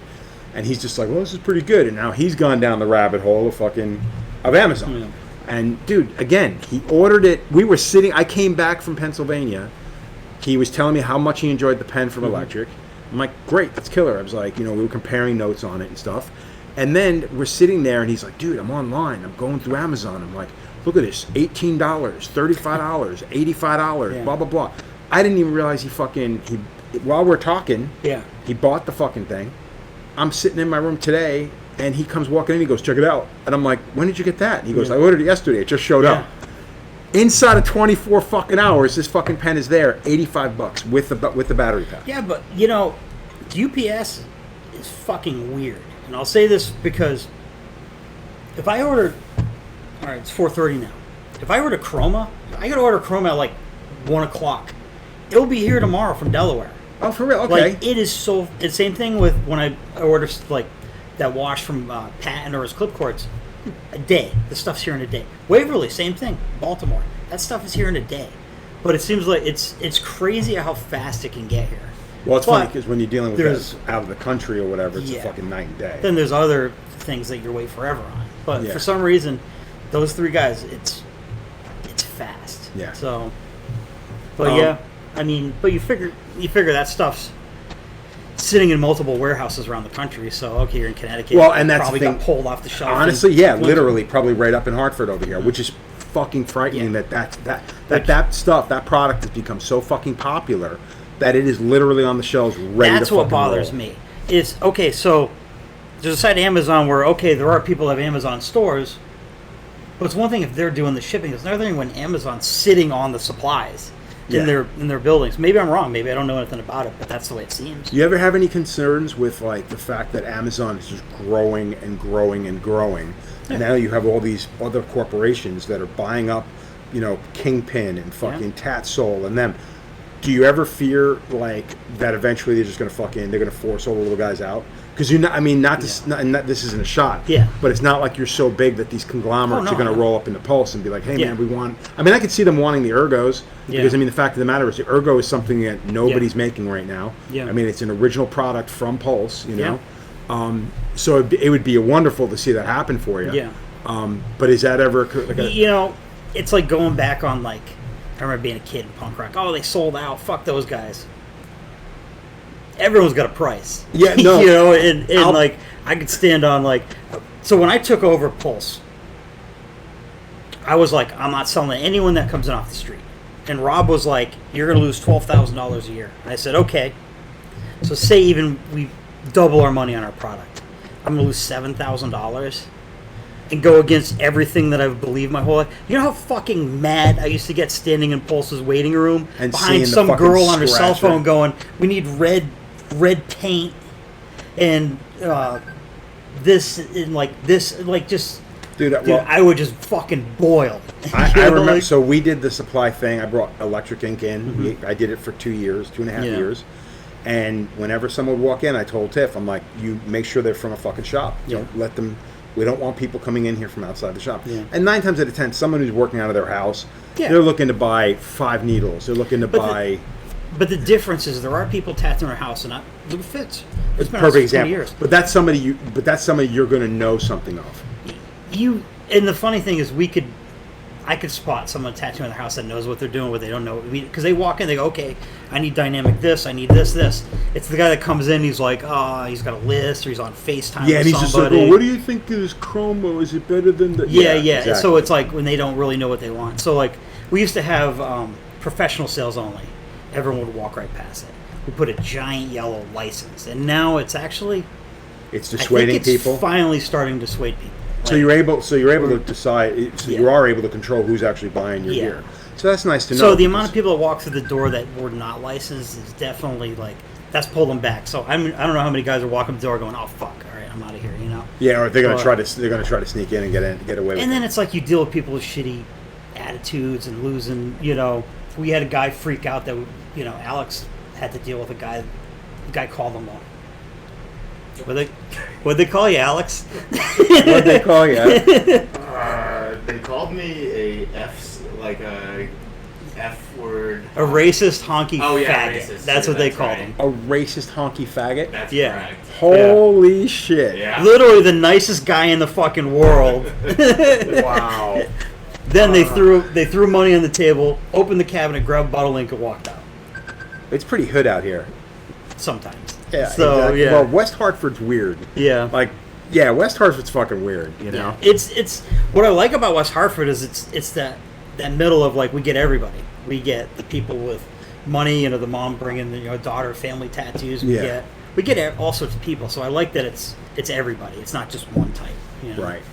and he's just like, well, this is pretty good. And now he's gone down the rabbit hole of Amazon. Yeah. And dude, again, he ordered it. I came back from Pennsylvania. He was telling me how much he enjoyed the pen from Electric. I'm like, great, that's killer. I was like, we were comparing notes on it and stuff. And then we're sitting there, and he's like, dude, I'm online. I'm going through Amazon. I'm like, look at this, $18, $35, $85, blah, blah, blah. I didn't even realize while we're talking, he bought the fucking thing. I'm sitting in my room today, and he comes walking in, he goes, check it out. And I'm like, when did you get that? And he goes, I ordered it yesterday. It just showed up. Inside of 24 fucking hours, this fucking pen is there, $85 with the battery pack. Yeah, but, UPS is fucking weird. And I'll say this because if I order, all right, it's 4:30 now. If I order Chroma, I got to order Chroma at like 1 o'clock. It'll be here tomorrow from Delaware. Oh, for real? Okay. Like, it is so... It's the same thing with when I order, like, that wash from Patton or his clip cords. A day. The stuff's here in a day. Waverly, same thing. Baltimore. That stuff is here in a day. But it seems like it's crazy how fast it can get here. Well, it's funny because when you're dealing with there's- guys out of the country or whatever, it's Yeah. a fucking night and day. Then there's other things that you wait forever on. But Yeah. for some reason, those three guys, it's fast. Yeah. So, but yeah, I mean, but you figure that stuff's sitting in multiple warehouses around the country. So okay, you're in Connecticut. Well, and that's probably the thing. got pulled off the shelf. Honestly, in yeah, winter. literally, probably right up in Hartford over here, which is fucking frightening. Yeah. That stuff, that product has become so fucking popular that it is literally on the shelves ready That's to what fucking bothers roll. me. Is okay. So there's a site Amazon where there are people that have Amazon stores, but it's one thing if they're doing the shipping. It's another thing when Amazon's sitting on the supplies Yeah. in their buildings. Maybe I'm wrong. Maybe I don't know anything about it, but that's the way it seems. Do you ever have any concerns with like the fact that Amazon is just growing and growing and growing, and now you have all these other corporations that are buying up, Kingpin and fucking Tatsole and them? Do you ever fear like that eventually they're gonna force all the little guys out? Because this isn't a shot. Yeah. But it's not like you're so big that these conglomerates Oh, no, are gonna no. roll up in the Pulse and be like, hey Yeah. man, we want. I mean, I could see them wanting the ergos because Yeah. the fact of the matter is the ergo is something that nobody's making right now. Yeah. I mean, it's an original product from Pulse. So it would be wonderful to see that happen for you. Yeah. But is that ever It's like going back on like I remember being a kid in punk rock. Oh, they sold out. Fuck those guys. Everyone's got a price. Yeah, no. and like I could stand on like. So when I took over Pulse, I was like, I'm not selling to anyone that comes in off the street. And Rob was like, you're going to lose $12,000 a year. And I said, okay. So say even we double our money on our product, I'm going to lose $7,000 and go against everything that I've believed my whole life. You know how fucking mad I used to get standing in Pulse's waiting room And seeing behind the some fucking girl on her cell scratcher. phone going, we need red paint and this and like this, like just... Dude, Dude, well, I would just fucking boil. I You know, remember. like- So we did the supply thing. I brought electric ink in. I did it for 2 years, 2.5 Yeah. years. And whenever someone would walk in, I told Tiff, I'm like, you make sure they're from a fucking shop. Yeah. Don't let them. We don't want people coming in here from outside the shop. Yeah. And 9 times out of 10, someone who's working out of their house, Yeah. they're looking to buy 5 needles. They're looking to buy. But the difference is there are people tattooing their house, and look at Fitz. It's been Perfect for 20 example. years. But that's somebody you're going to know something of. And the funny thing is, I could spot someone tattooing their house that knows what they're doing, what they don't know. Because they walk in, they go, okay, I need dynamic this, I need this. It's the guy that comes in, he's like, he's got a list, or he's on FaceTime Yeah, and with he's just like, somebody. oh, what do you think of this chromo? Is it better than the... Yeah. exactly. So it's like when they don't really know what they want. So like we used to have professional sales only. Everyone would walk right past it. We put a giant yellow license, and now it's actually It's dissuading I think it's people. finally starting to dissuade people. So you're able to decide. So you Yeah. are able to control who's actually buying your Yeah. gear. So that's nice to know. So the amount of because- people that walk through the door that were not licensed is definitely like that's pulled them back. So I don't know how many guys are walking the door going, "Oh fuck, all right, I'm out of here," you know. Yeah, or they're gonna Or- try to sneak in and get away with And it. then it's like you deal with people with shitty attitudes and losing. We had a guy freak out that Alex had to deal with a guy. The guy called him a. What'd they call you, Alex? What'd they call you? They called me a F word. A racist honky Oh, yeah, faggot. racist. That's Yeah, what they that's called right. him. A racist honky faggot. That's Yeah. correct. Holy shit! Yeah. Literally the nicest guy in the fucking world. Wow. Then they threw money on the table, opened the cabinet, grabbed a bottle of ink, and walked out. It's pretty hood out here. Sometimes. Yeah. So exactly. yeah. Well, West Hartford's weird. Yeah. Like, yeah, West Hartford's fucking weird. You know. It's what I like about West Hartford is it's that middle of like we get everybody. We get the people with money, the mom bringing the daughter family tattoos. We get all sorts of people. So I like that it's everybody. It's not just one type. Right.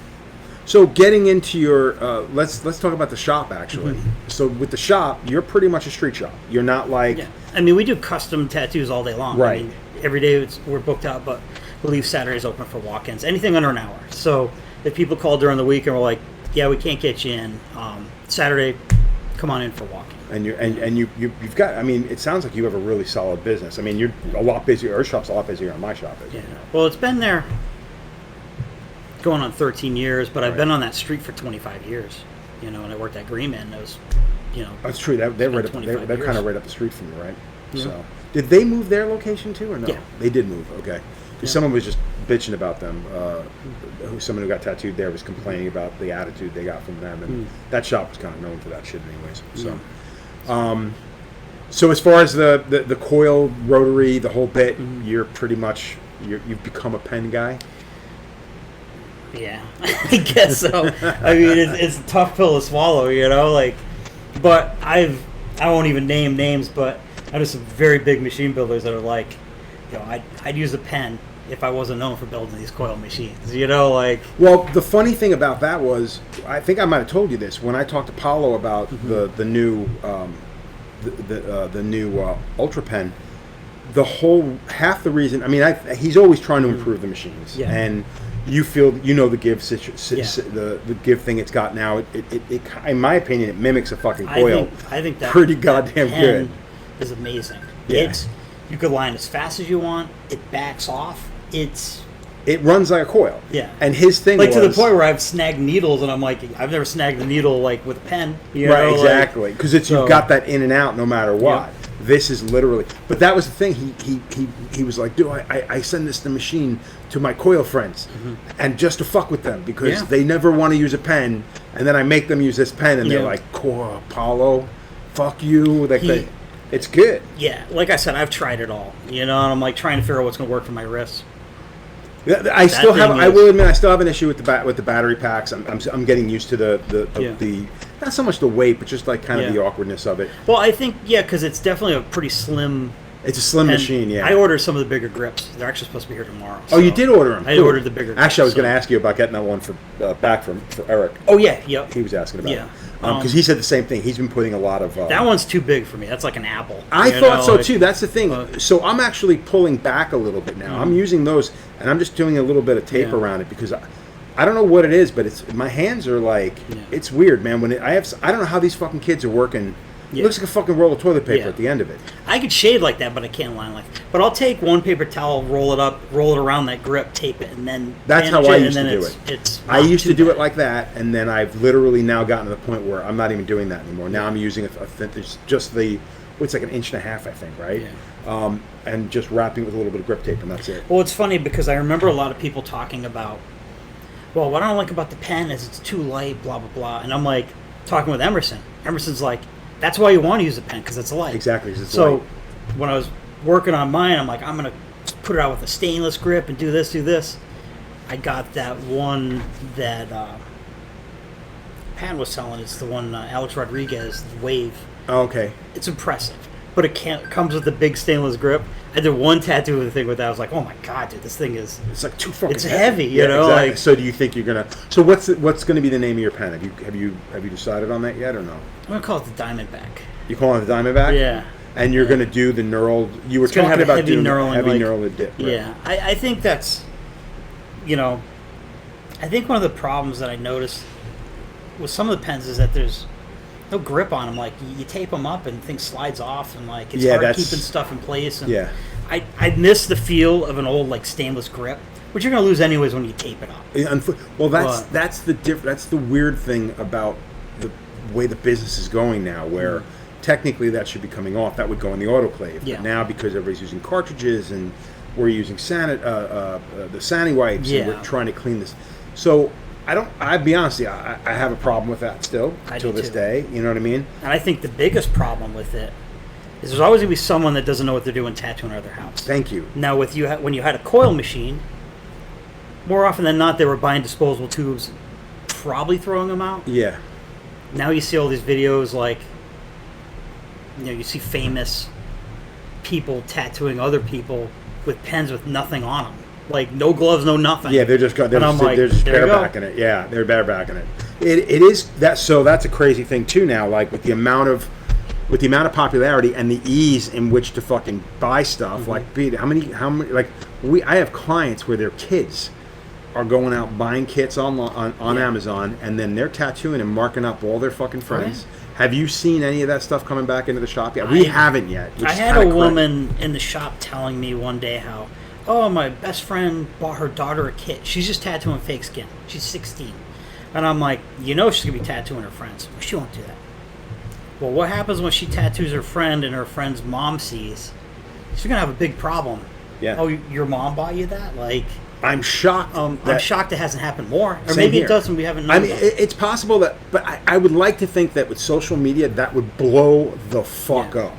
So getting into your let's talk about the shop actually. Mm-hmm. So with the shop, you're pretty much a street shop. You're not like Yeah. I mean, we do custom tattoos all day long. Right. I mean, every day we're booked out, but we leave Saturdays open for walk-ins. Anything under an hour. So if people call during the week and we're like, yeah, we can't get you in Saturday, come on in for walk-in. And you've got. I mean, it sounds like you have a really solid business. I mean, you're a lot busier. Our shop's a lot busier than my shop is. Yeah. Well, it's been there going on 13 years, but I've Right. been on that street for 25 years. And I worked at Green Man. It was That's true. They're right up. 25 They're kind years. of right up the street from you, right? Yeah. So, did they move their location too, or no? Yeah. They did move. Okay. Because Yeah. someone was just bitching about them. Someone who got tattooed there was complaining about the attitude they got from them, and that shop was kind of known for that shit, anyways. So, so as far as the coil, rotary, the whole bit, you're pretty much you've become a pen guy. Yeah, I guess so. I mean, it's a tough pill to swallow, like, but I won't even name names, but I know some very big machine builders that are like, I'd use a pen if I wasn't known for building these coil machines, like. Well, the funny thing about that was, I think I might have told you this when I talked to Paulo about the new the new Ultra pen. Half the reason, I mean, he's always trying to improve the machines, and you feel the give the give thing it's got now. It in my opinion, it mimics a fucking coil. I think that pretty goddamn good. Is amazing. Yeah. You could line as fast as you want. It backs off. It runs like a coil. Yeah. And his thing like was, to the point where I've snagged needles, and I'm like, I've never snagged the needle like with a pen. Right, exactly. Because you've got that in and out no matter what. Yeah. This is literally, but that was the thing. He was like, dude, I send this the machine to my coil friends, and just to fuck with them because they never want to use a pen, and then I make them use this pen, and they're like, Paulo, fuck you. It's good. Yeah, like I said, I've tried it all, and I'm like trying to figure out what's going to work for my wrists. I still have. I will admit, I still have an issue with the battery packs. I'm getting used to the not so much the weight, but just like kind of the awkwardness of it. Well, I think because it's definitely a pretty slim. It's a slim machine. Yeah. I ordered some of the bigger grips. They're actually supposed to be here tomorrow. Oh, you did order them? I ordered the bigger grips. Actually, I was going to ask you about getting that one for Eric. Oh yeah, yep. He was asking about it. Yeah. Because he said the same thing. He's been putting a lot of. That one's too big for me. That's like an apple. I thought so too. That's the thing. So I'm actually pulling back a little bit now. I'm using those, and I'm just doing a little bit of tape around it because I don't know what it is, but my hands are like it's weird, man. I don't know how these fucking kids are working. It looks like a fucking roll of toilet paper at the end of it. I could shade like that, but I can't line like that. But I'll take one paper towel, roll it up, roll it around that grip, tape it, and then that's how I used to do it. I used to do it like that, and then I've literally now gotten to the point where I'm not even doing that anymore. Now I'm using it's just it's like 1.5 inches, I think, right? Yeah. And just wrapping it with a little bit of grip tape, and that's it. Well, it's funny because I remember a lot of people talking about, well, what I don't like about the pen is it's too light, blah, blah, blah. And I'm like, talking with Emerson. Emerson's like, that's why you want to use a pen, because it's light. Exactly. It's so light. When I was working on mine, I'm like, I'm going to put it out with a stainless grip and do this. I got that one that Pat was selling. It's the one Alex Rodriguez, the Wave. Oh, okay. It's impressive. But it comes with a big stainless grip. I did one tattoo thing with that. I was like, oh my god, dude, this thing is. It's like too fucking. It's heavy, you know. Exactly. Like, so do you think you're gonna? So what's gonna be the name of your pen? Have you decided on that yet or no? I'm gonna call it the Diamondback. You call it the Diamondback? Yeah. And you're gonna do the knurled. You were talking about heavy doing knurling, heavy like, knurled dip. Right? Yeah, I think that's, I think one of the problems that I noticed with some of the pens is that there's no grip on them. Like you tape them up and things slides off, and like it's hard keeping stuff in place. And I miss the feel of an old like stainless grip, which you're gonna lose anyways when you tape it up. Well, that's the weird thing about the way the business is going now, where technically that should be coming off. That would go in the autoclave. Yeah. But now because everybody's using cartridges and we're using the Sani wipes, and we're trying to clean this. So I'll be honest with you, I have a problem with that still till this day. You know what I mean? And I think the biggest problem with it is there's always going to be someone that doesn't know what they're doing tattooing out of their house. Thank you. Now, when you had a coil machine, more often than not, they were buying disposable tubes, probably throwing them out. Yeah. Now you see all these videos like, you see famous people tattooing other people with pens with nothing on them. Like no gloves, no nothing. Yeah, they're just barebacking it. Yeah, they're barebacking it. It is that. So that's a crazy thing too now. Like with the amount of popularity and the ease in which to fucking buy stuff. Like, how many? Like I have clients where their kids are going out buying kits on Amazon, and then they're tattooing and marking up all their fucking friends. Right. Have you seen any of that stuff coming back into the shop yet? We haven't yet. I had a woman in the shop telling me one day how, oh, my best friend bought her daughter a kit. She's just tattooing fake skin. She's 16. And I'm like, she's going to be tattooing her friends. She won't do that. well, what happens when she tattoos her friend and her friend's mom sees? She's gonna have a big problem. Yeah. Oh, your mom bought you that? Like, I'm shocked. I'm shocked it hasn't happened more, or Same maybe here. it does and we haven't known. I mean, about it. it's possible that, but I would like to think that with social media, that would blow the fuck up.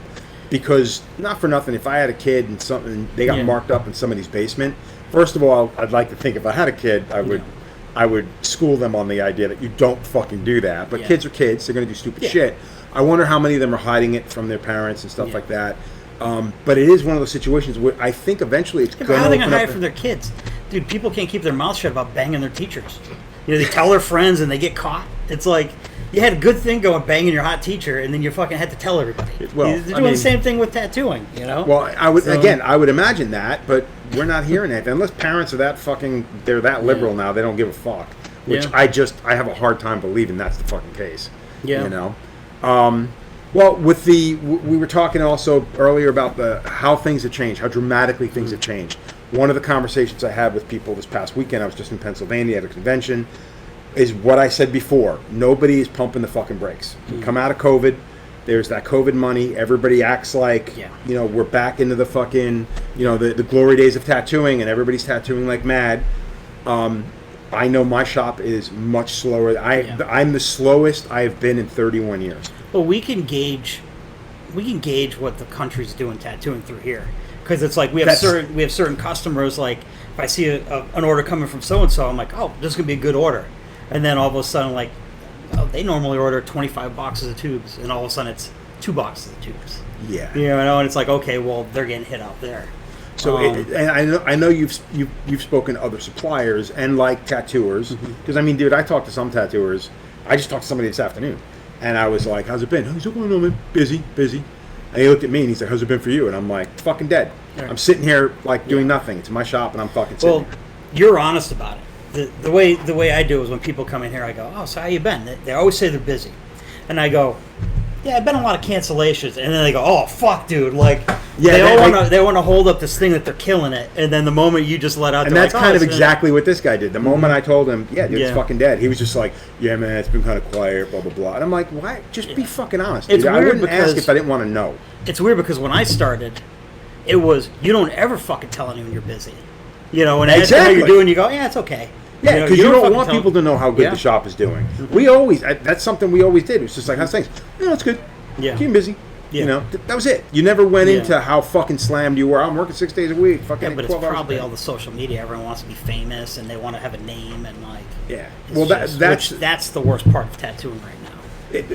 Because, not for nothing, if I had a kid and something, they got marked up in somebody's basement, first of all, I'd like to think if I had a kid, I would school them on the idea that you don't fucking do that. But kids are kids, they're going to do stupid shit. I wonder how many of them are hiding it from their parents and stuff like that. But it is one of those situations where I think eventually it's going to How are they going open to up. hide it from their kids? Dude, people can't keep their mouths shut about banging their teachers. You know, they tell their friends and they get caught. It's like, you had a good thing going banging your hot teacher, and then you fucking had to tell everybody. Well, They're doing the same thing with tattooing, you know? Well, I would imagine that, but we're not hearing anything. Unless parents are they're that liberal now, they don't give a fuck. Which I have a hard time believing that's the fucking case. Yeah. You know? Well, we were talking also earlier about how things have changed, how dramatically things have changed. One of the conversations I had with people this past weekend, I was just in Pennsylvania at a convention, is what I said before. Nobody is pumping the fucking brakes. We come out of COVID. There's that COVID money. Everybody acts like, we're back into the fucking, the glory days of tattooing, and everybody's tattooing like mad. I know my shop is much slower. I'm the slowest I've been in 31 years. Well, we can gauge what the country's doing tattooing through here, because it's like we have certain customers. Like if I see an order coming from so and so, I'm like, oh, this is gonna be a good order, and then all of a sudden, like, oh, they normally order 25 boxes of tubes, and all of a sudden it's 2 boxes of tubes. Yeah, and it's like, okay, well, they're getting hit out there. So and I know you've spoken to other suppliers and like tattooers, because I mean, dude, I talked to some tattooers. I just talked to somebody this afternoon, and I was like, "How's it been?" He's like, "Oh no, man, busy." And he looked at me and he's like, "How's it been for you?" And I'm like, "Fucking dead. Right. I'm sitting here like doing nothing. It's my shop, and I'm fucking sitting." Well, you're honest about it. The way I do is when people come in here, I go, "Oh, so how you been?" They always say they're busy, and I go, "Yeah, I've been a lot of cancellations," and then they go, "Oh, fuck, dude!" Like, they want to hold up this thing that they're killing it, and then the moment you just let out, and that's like, kind of exactly what this guy did. The moment I told him, "Yeah, dude, it's fucking dead," he was just like, "Yeah, man, it's been kind of quiet, blah blah blah," and I'm like, "Why? Just be fucking honest, dude. I wouldn't ask if I didn't want to know." It's weird because when I started, it was you don't ever fucking tell anyone you're busy, and exactly how you're doing, you go, "Yeah, it's okay." Yeah, because you don't want people to know how good the shop is doing. We always, that's something we always did. It was just like, how's things? It's good. Yeah. Keep busy. Yeah. That was it. You never went into how fucking slammed you were. I'm working 6 days a week. Fucking but it's probably all the social media. Everyone wants to be famous and they want to have a name and like. Yeah. Well, that's the worst part of tattooing right now.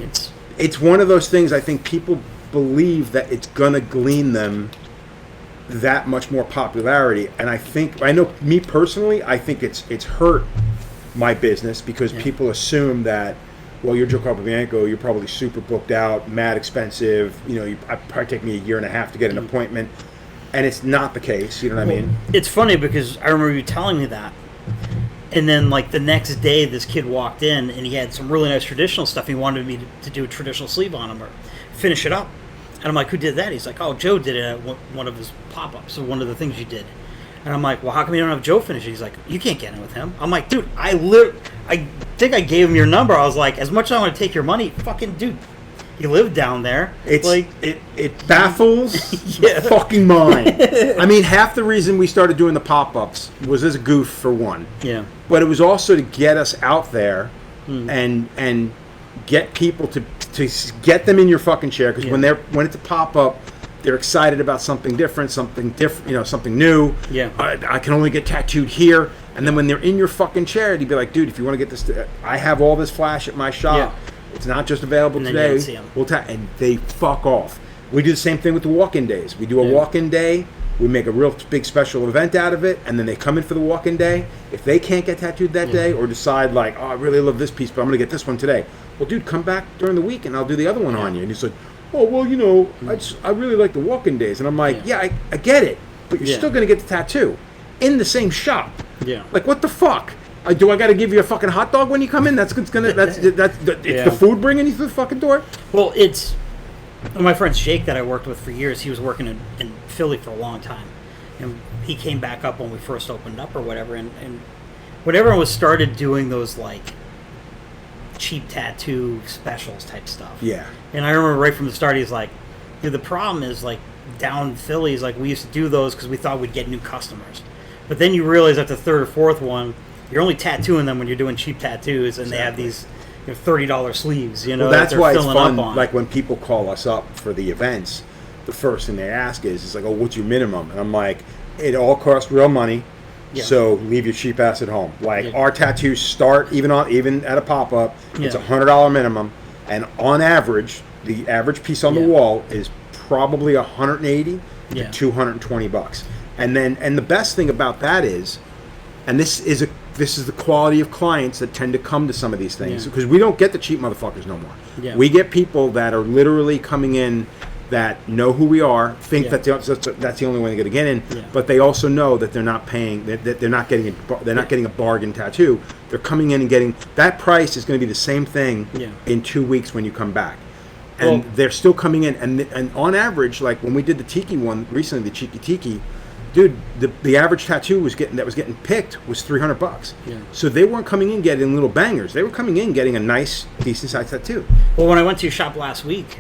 It's one of those things. I think people believe that it's gonna glean them that much more popularity, and I know me personally, I think it's hurt my business because people assume that, well, you're Joe Capobianco, you're probably super booked out, mad expensive, it probably take me a year and a half to get an appointment, and it's not the case. You know what I mean? It's funny because I remember you telling me that, and then like the next day this kid walked in and he had some really nice traditional stuff. He wanted me to do a traditional sleeve on him or finish it up. And I'm like, who did that? He's like, oh, Joe did it at one of his pop-ups, or one of the things you did. And I'm like, well, how come you don't have Joe finish it? He's like, you can't get in with him. I'm like, dude, I think I gave him your number. I was like, as much as I want to take your money, fucking dude, you live down there. It's like it baffles the fucking mind. I mean, half the reason we started doing the pop-ups was as a goof for one. Yeah. But it was also to get us out there and get people to get them in your fucking chair, because when it's a pop-up, they're excited about something different, something new. Yeah. I can only get tattooed here. And then when they're in your fucking chair, you'd be like, dude, if you want to get this, I have all this flash at my shop. Yeah. It's not just available today. And they fuck off. We do the same thing with the walk-in days. We do a walk-in day. We make a real big special event out of it, and then they come in for the walk-in day. If they can't get tattooed that day, or decide like, oh, I really love this piece, but I'm going to get this one today. Well, dude, come back during the week, and I'll do the other one on you. And he's like, oh, well, I really like the walk-in days. And I'm like, I get it, but you're still going to get the tattoo in the same shop. Yeah. Like, what the fuck? Do I got to give you a fucking hot dog when you come in? It's the food bringing you through the fucking door? Well, it's my friend Jake that I worked with for years. He was working in Philly for a long time, and he came back up when we first opened up or whatever. And when everyone was started doing those like cheap tattoo specials type stuff. Yeah. And I remember right from the start, he's like, the problem is like down Phillies, like we used to do those because we thought we'd get new customers. But then you realize after the third or fourth one, you're only tattooing them when you're doing cheap tattoos, and they have these $30 sleeves. You know, well, that's that why they're it's filling fun. up on. Like when people call us up for the events, the first thing they ask is like, "Oh, what's your minimum?" And I'm like, "It all costs real money, so leave your cheap ass at home." Like our tattoos start even at a pop up, it's $100 minimum, and on average, the average piece on the wall is probably $180 to $220. And the best thing about that is, and this is the quality of clients that tend to come to some of these things, because we don't get the cheap motherfuckers no more. Yeah. We get people that are literally coming in that know who we are, think that that's the only way they're going to get in, but they also know that they're not paying, that they're not getting a bargain tattoo. They're coming in and getting that price is going to be the same thing in 2 weeks when you come back. And they're still coming in, and on average, like when we did the Tiki one recently, the Cheeky Tiki, dude, the average tattoo was getting picked was $300. Yeah. So they weren't coming in getting little bangers. They were coming in getting a nice, decent sized tattoo. Well, when I went to your shop last week,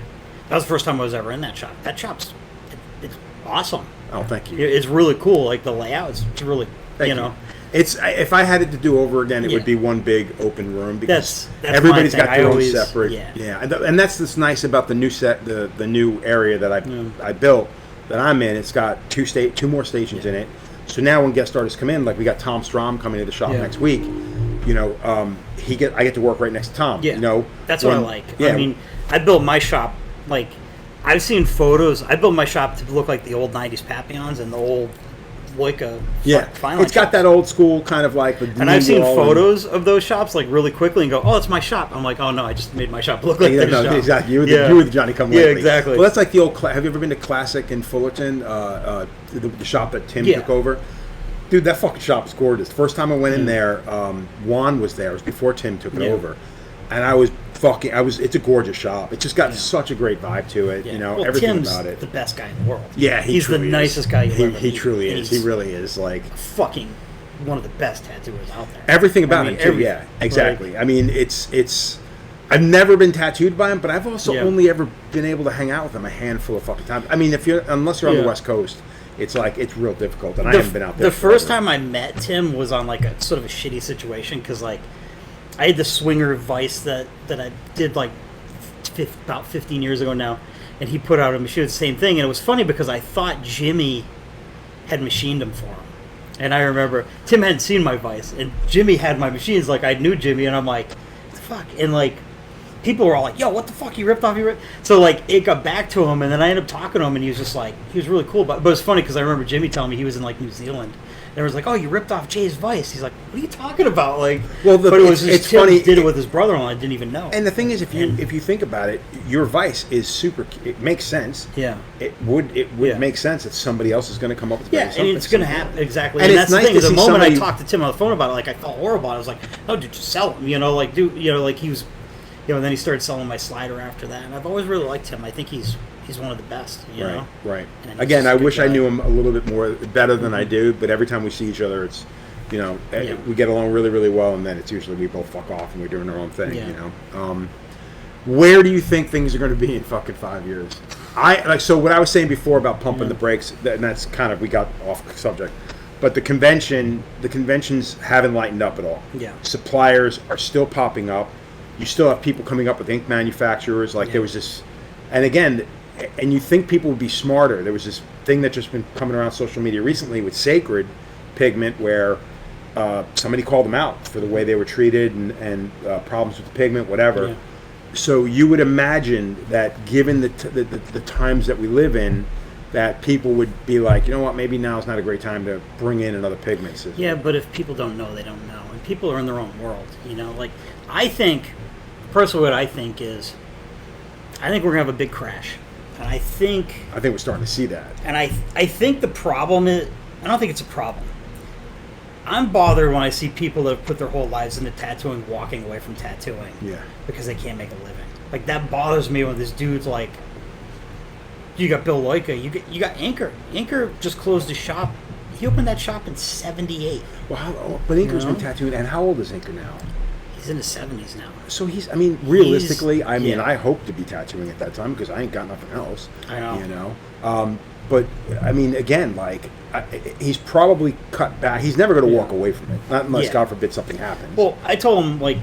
that was the first time I was ever in that shop. That shop's it's awesome. Oh, thank you. It's really cool. Like the layout, it's really Thank you. It's if I had it to do over again, it would be one big open room because that's everybody's my got thing. their I own always, separate. And that's what's nice about the new the new area that I built that I'm in. It's got two more stations in it. So now when guest artists come in, like we got Tom Strom coming to the shop next week. You know, I get to work right next to Tom. Yeah, you know, that's what I like. Yeah. I mean, I built my shop like I've seen photos. I built my shop to look like the old '90s Papillons and the old Loika. It's got that old school kind of like. And I've seen photos of those shops like really quickly and go, "Oh, it's my shop." I'm like, "Oh no, I just made my shop look like their shop." Exactly. You were the Johnny Come Lately. Yeah, exactly. Well, that's like the old. Have you ever been to Classic in Fullerton? The shop that Tim took over. Dude, that fucking shop is gorgeous. The first time I went in there, Juan was there. It was before Tim took it over, and it's a gorgeous shop. It's just got such a great vibe to it. You know, everything Tim's about it. The best guy in the world. Yeah, he's the nicest guy you ever meet. He truly is. He really is. Like fucking one of the best tattooers out there. Everything about him too. Yeah, exactly. I mean, it's. I've never been tattooed by him, but I've also only ever been able to hang out with him a handful of fucking times. I mean, unless you're on the West Coast. It's like it's real difficult, and I haven't been out there. The first time I met Tim was on like a sort of a shitty situation because like I had the swinger vice that I did like about 15 years ago now, and he put out a machine the same thing, and it was funny because I thought Jimmy had machined him for him, and I remember Tim hadn't seen my vice, and Jimmy had my machines. Like I knew Jimmy, and I'm like, what the fuck, and like. People were all like, "Yo, what the fuck? You ripped off your." So like, it got back to him, and then I ended up talking to him, and he was just like, he was really cool. But it was funny because I remember Jimmy telling me he was in like New Zealand, and it was like, "Oh, you ripped off Jay's vice." He's like, "What are you talking about?" Like, but it was just Tim funny. Did it with his brother-in-law. I didn't even know. And the thing is, if you think about it, your vice is super. It makes sense. Yeah. It would make sense that somebody else is going to come up with. And it's going to happen exactly. And that's nice the thing. The moment somebody... I talked to Tim on the phone about it, like I felt horrible. I was like, "No, dude, just sell him." You know, like like he was. And then he started selling my slider after that, and I've always really liked him. I think he's one of the best. You know? Right. Again, I wish I knew him a little bit better than I do. But every time we see each other, it's we get along really, really well, and then it's usually we both fuck off and we're doing our own thing. Yeah. You know, where do you think things are going to be in fucking 5 years? So what I was saying before about pumping the brakes, and that's kind of we got off subject. But the conventions haven't lightened up at all. Yeah. Suppliers are still popping up. You still have people coming up with ink manufacturers. Like there was this, and again, and you think people would be smarter. There was this thing that just been coming around social media recently with Sacred Pigment, where somebody called them out for the way they were treated and problems with the pigment, whatever. Yeah. So you would imagine that, given the times that we live in, that people would be like, you know what, maybe now is not a great time to bring in another pigment system. Yeah, but if people don't know, they don't know, and people are in their own world. You know, like I think. Personally, what I think is, I think we're gonna have a big crash, and I think we're starting to see that. And I think the problem is, I don't think it's a problem. I'm bothered when I see people that have put their whole lives into tattooing walking away from tattooing, because they can't make a living. Like that bothers me when this dude's like, you got Bill Loika, you got Anchor. Anchor just closed his shop. He opened that shop in '78. Well, but Anchor's been tattooing, and how old is Anchor now? He's in his 70s now. So I mean, realistically, Yeah. I hope to be tattooing at that time because I ain't got nothing else. I know. You know? But, I mean, again, like, he's probably cut back. He's never going to walk away from it. Not unless, God forbid, something happens. Well, I told him, like,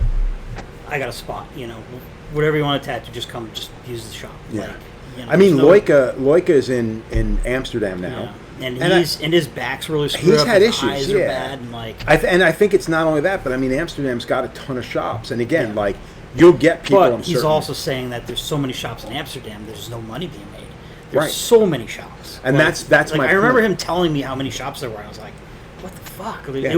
I got a spot, you know. Whatever you want to tattoo, just come, just use the shop. Yeah. Like, you know, I mean, Loika is in Amsterdam now. Yeah. And his back's really screwed he's up. had His issues, eyes are bad, and like. I think it's not only that, but I mean, Amsterdam's got a ton of shops, and again, like, you'll get people. But he's also saying that there's so many shops in Amsterdam, there's no money being made. There's Right. so many shops, and like, that's like, my. I remember point. him telling me how many shops there were. I was like, what the fuck? Yeah.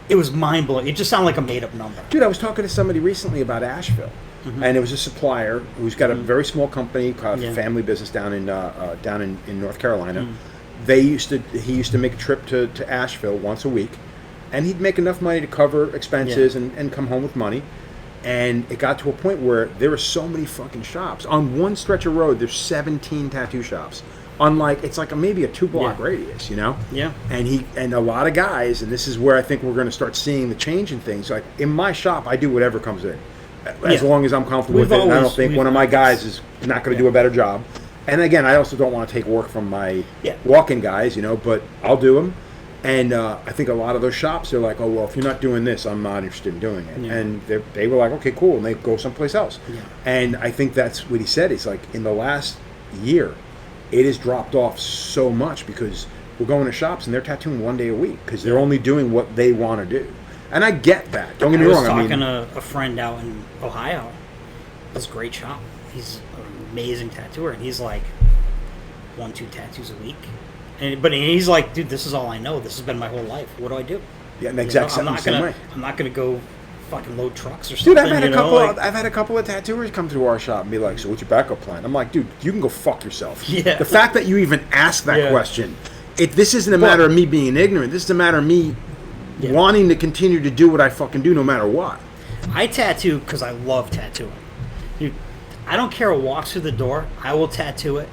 It was mind blowing. It just sounded like a made up number. Dude, I was talking to somebody recently about Asheville, and it was a supplier who's got a very small company, called family business down in North Carolina. He used to make a trip to Asheville once a week, and he'd make enough money to cover expenses and come home with money. And it got to a point where there were so many fucking shops on one stretch of road. There's 17 tattoo shops. Unlike, it's like maybe a 2-block radius, you know. Yeah. And a lot of guys, and this is where I think we're going to start seeing the change in things. Like in my shop, I do whatever comes in, as long as I'm comfortable with it. And I don't think one of my guys is not going to do a better job. And again, I also don't want to take work from my walk-in guys, you know. But I'll do them. And I think a lot of those shops, they're like, oh, well, if you're not doing this, I'm not interested in doing it. Yeah. And they were like, okay, cool. And they go someplace else. Yeah. And I think that's what he said. He's like, in the last year, it has dropped off so much because we're going to shops and they're tattooing 1 day a week because they're only doing what they want to do. And I get that. Don't get me wrong. I was talking to a friend out in Ohio. It's a great shop. He's an amazing tattooer. And he's like 1-2 tattoos a week. But he's like, dude, this is all I know. This has been my whole life. What do I do? Yeah, and exactly. I'm not gonna go fucking load trucks or something. Dude, I've had a couple of tattooers come to our shop and be like, so what's your backup plan? I'm like, dude, you can go fuck yourself. Yeah. The fact that you even asked that question, this isn't a matter of me being ignorant. This is a matter of me wanting to continue to do what I fucking do no matter what. I tattoo because I love tattooing. Dude, I don't care who walks through the door. I will tattoo it.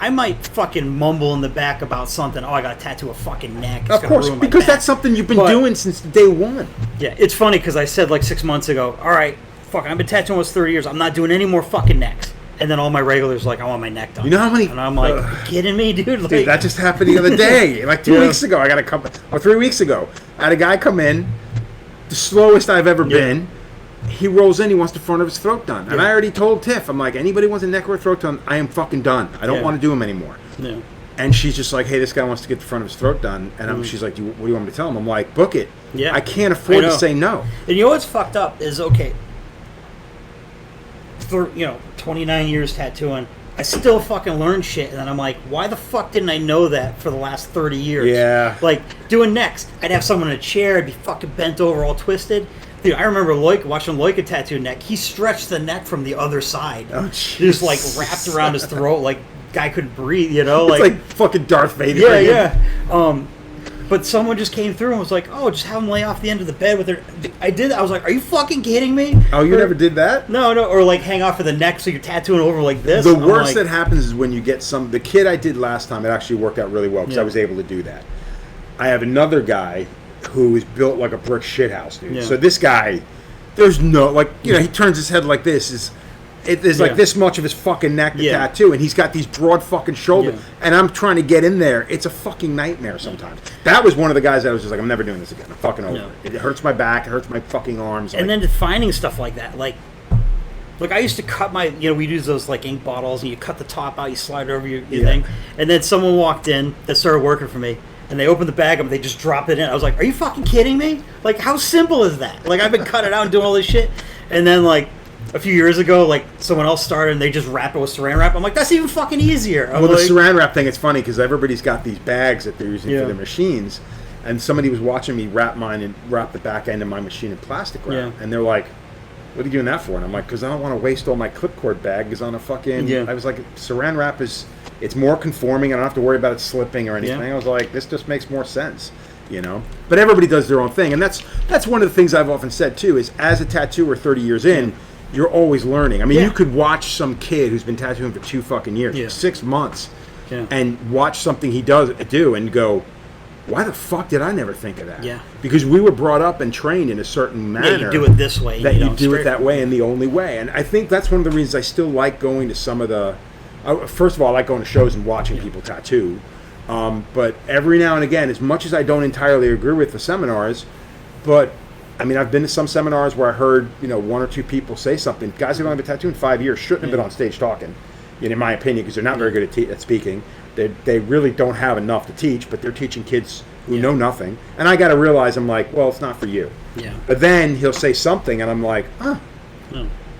I might fucking mumble in the back about something. Oh, I got to tattoo a fucking neck. It's of course, because that's something you've been doing since day one. Yeah, it's funny because I said like 6 months ago, all right, fucking, I've been tattooing almost 30 years. I'm not doing any more fucking necks. And then all my regulars like, I want my neck done. You know how many? And I'm like, are you kidding me, dude? Like, dude, that just happened the other day. Like 2 weeks ago, I got a couple, or 3 weeks ago, I had a guy come in, the slowest I've ever been. He rolls in, he wants the front of his throat done. And I already told Tiff, I'm like, anybody wants a neck or a throat done, I am fucking done. I don't want to do them anymore. Yeah. And she's just like, hey, this guy wants to get the front of his throat done. And she's like, what do you want me to tell him? I'm like, book it. Yeah. I can't afford to say no. And you know what's fucked up is, okay, for, 29 years tattooing, I still fucking learn shit. And then I'm like, why the fuck didn't I know that for the last 30 years? Yeah. Like, doing necks, I'd have someone in a chair, I'd be fucking bent over all twisted. Dude, I remember watching Loika tattoo neck. He stretched the neck from the other side. Oh, just like wrapped around his throat, like guy couldn't breathe. It's like fucking Darth Vader. Yeah. But someone just came through and was like, "Oh, just have him lay off the end of the bed with her." I did. I was like, "Are you fucking kidding me?" Oh, you never did that? No. Or like hang off of the neck so you're tattooing over like this. The worst that happens is when you get the kid I did last time. It actually worked out really well because I was able to do that. I have another guy who is built like a brick shithouse, dude. Yeah. So this guy, there's no, he turns his head like this. There's like this much of his fucking neck to tattoo, and he's got these broad fucking shoulders, and I'm trying to get in there. It's a fucking nightmare sometimes. That was one of the guys that was just like, I'm never doing this again. I'm fucking over it. It hurts my back. It hurts my fucking arms. And then finding stuff like that, like I used to cut my, we use those like ink bottles, and you cut the top out, you slide it over your thing, and then someone walked in that started working for me. And they opened the bag and they just dropped it in. I was like, are you fucking kidding me? Like, how simple is that? Like, I've been cutting it out and doing all this shit. And then, like, a few years ago, like, someone else started and they just wrap it with saran wrap. I'm like, that's even fucking easier. The saran wrap thing, it's funny because everybody's got these bags that they're using for their machines. And somebody was watching me wrap mine and wrap the back end of my machine in plastic wrap. Yeah. And they're like, what are you doing that for? And I'm like, because I don't want to waste all my clipcord bags on a fucking... I was like, saran wrap is... It's more conforming. I don't have to worry about it slipping or anything. I was like, this just makes more sense, But everybody does their own thing. And that's one of the things I've often said, too, is as a tattooer 30 years in, you're always learning. I mean, you could watch some kid who's been tattooing for 2 fucking years, 6 months, and watch something he does do and go, why the fuck did I never think of that? Yeah. Because we were brought up and trained in a certain manner. Yeah, you do it this way. That you do it that way and the only way. And I think that's one of the reasons I still like going to some of the... First of all, I like going to shows and watching people tattoo. But every now and again, as much as I don't entirely agree with the seminars, but... I mean, I've been to some seminars where I heard, one or two people say something. Guys who don't have a tattoo in 5 years shouldn't have been on stage talking, in my opinion, because they're not very good at speaking. They really don't have enough to teach, but they're teaching kids who know nothing. And I got to realize, I'm like, well, it's not for you. Yeah. But then he'll say something, and I'm like,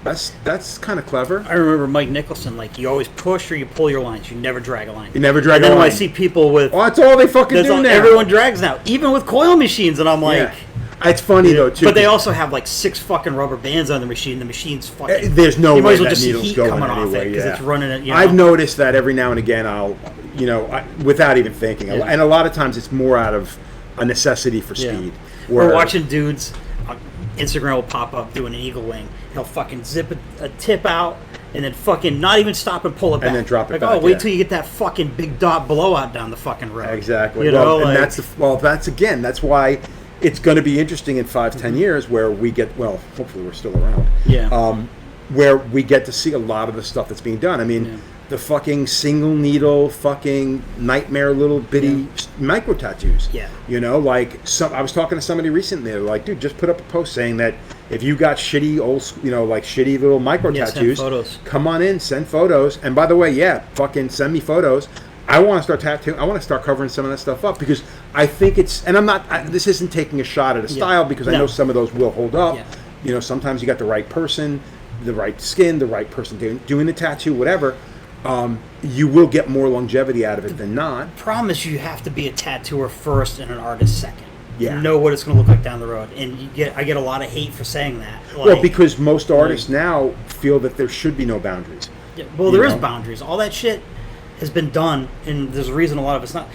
that's kind of clever. I remember Mike Nicholson, like, you always push or you pull your lines. You never drag a line. You never drag a line. And then when I see people with... Oh, that's all they fucking do now. Everyone drags now, even with coil machines, and I'm like... Yeah. It's funny though too, but they also have like 6 fucking rubber bands on the machine. The machine's fucking. There's no you might way as well that just see needle's heat going coming off anyway. it because it's running it. I've noticed that every now and again I'll, without even thinking, and a lot of times it's more out of a necessity for speed. We're watching dudes. Instagram will pop up doing an eagle wing. He'll fucking zip a tip out and then fucking not even stop and pull it back. And then drop it back. Oh, wait till you get that fucking big dot blowout down the fucking road. Exactly. That's why it's going to be interesting in 5-10 years where we get, hopefully we're still around. Yeah. Where we get to see a lot of the stuff that's being done. I mean, the fucking single needle, fucking nightmare little bitty micro tattoos. Yeah. I was talking to somebody recently. They're like, dude, just put up a post saying that if you got shitty old, shitty little micro tattoos, send photos. Come on in, send photos. And by the way, fucking send me photos. I want to start tattooing. I want to start covering some of that stuff up because I think it's, and I'm not, this isn't taking a shot at a style because I know some of those will hold up. Yeah. Sometimes you got the right person, the right skin, the right person doing the tattoo, whatever. You will get more longevity out of it than not. Problem is you have to be a tattooer first and an artist second. Yeah. To know what it's going to look like down the road. And I get a lot of hate for saying that. Because most artists now feel that there should be no boundaries. Yeah, there is boundaries. All that shit has been done, and there's a reason a lot of it's not.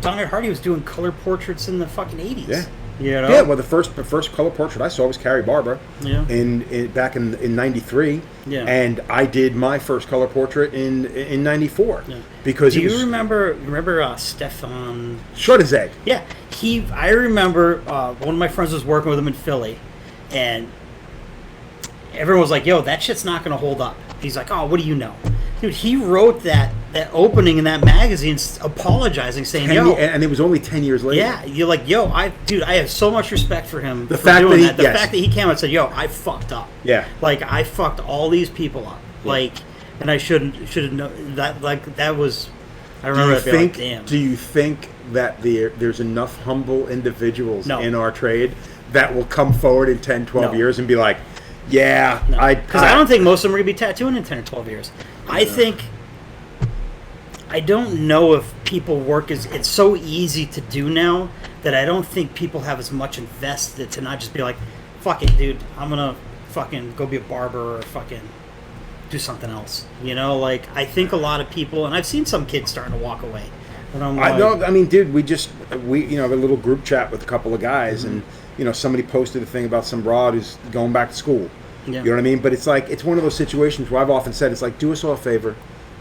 Don Hardy was doing color portraits in the fucking 80s. Yeah. Yeah, well, the first color portrait I saw was Carrie Barber. Yeah. Back in '93. Yeah. And I did my first color portrait in '94. Yeah. Because do you remember Stefan? Short as egg. Yeah. I remember one of my friends was working with him in Philly, and everyone was like, "Yo, that shit's not going to hold up." He's like, "Oh, what do you know?" Dude, he wrote that opening in that magazine apologizing, saying, and it was only 10 years later. Yeah, you're like, I have so much respect for him. The fact that he came out and said, I fucked up. Yeah. Like, I fucked all these people up. Yeah. Like, and I should have known that, like, that was, I remember it being like, damn. Do you think that there's enough humble individuals in our trade that will come forward in 10, 12 years and be like, yeah, no. Because I don't think most of them are going to be tattooing in 10 or 12 years. I don't know if people work it's so easy to do now that I don't think people have as much invested to not just be like, fuck it, dude, I'm going to fucking go be a barber or fucking do something else. I think a lot of people, and I've seen some kids starting to walk away. And I'm like, dude, we have a little group chat with a couple of guys and, somebody posted a thing about some broad who's going back to school. Yeah. You know what I mean? But it's like, it's one of those situations where I've often said, it's like, do us all a favor,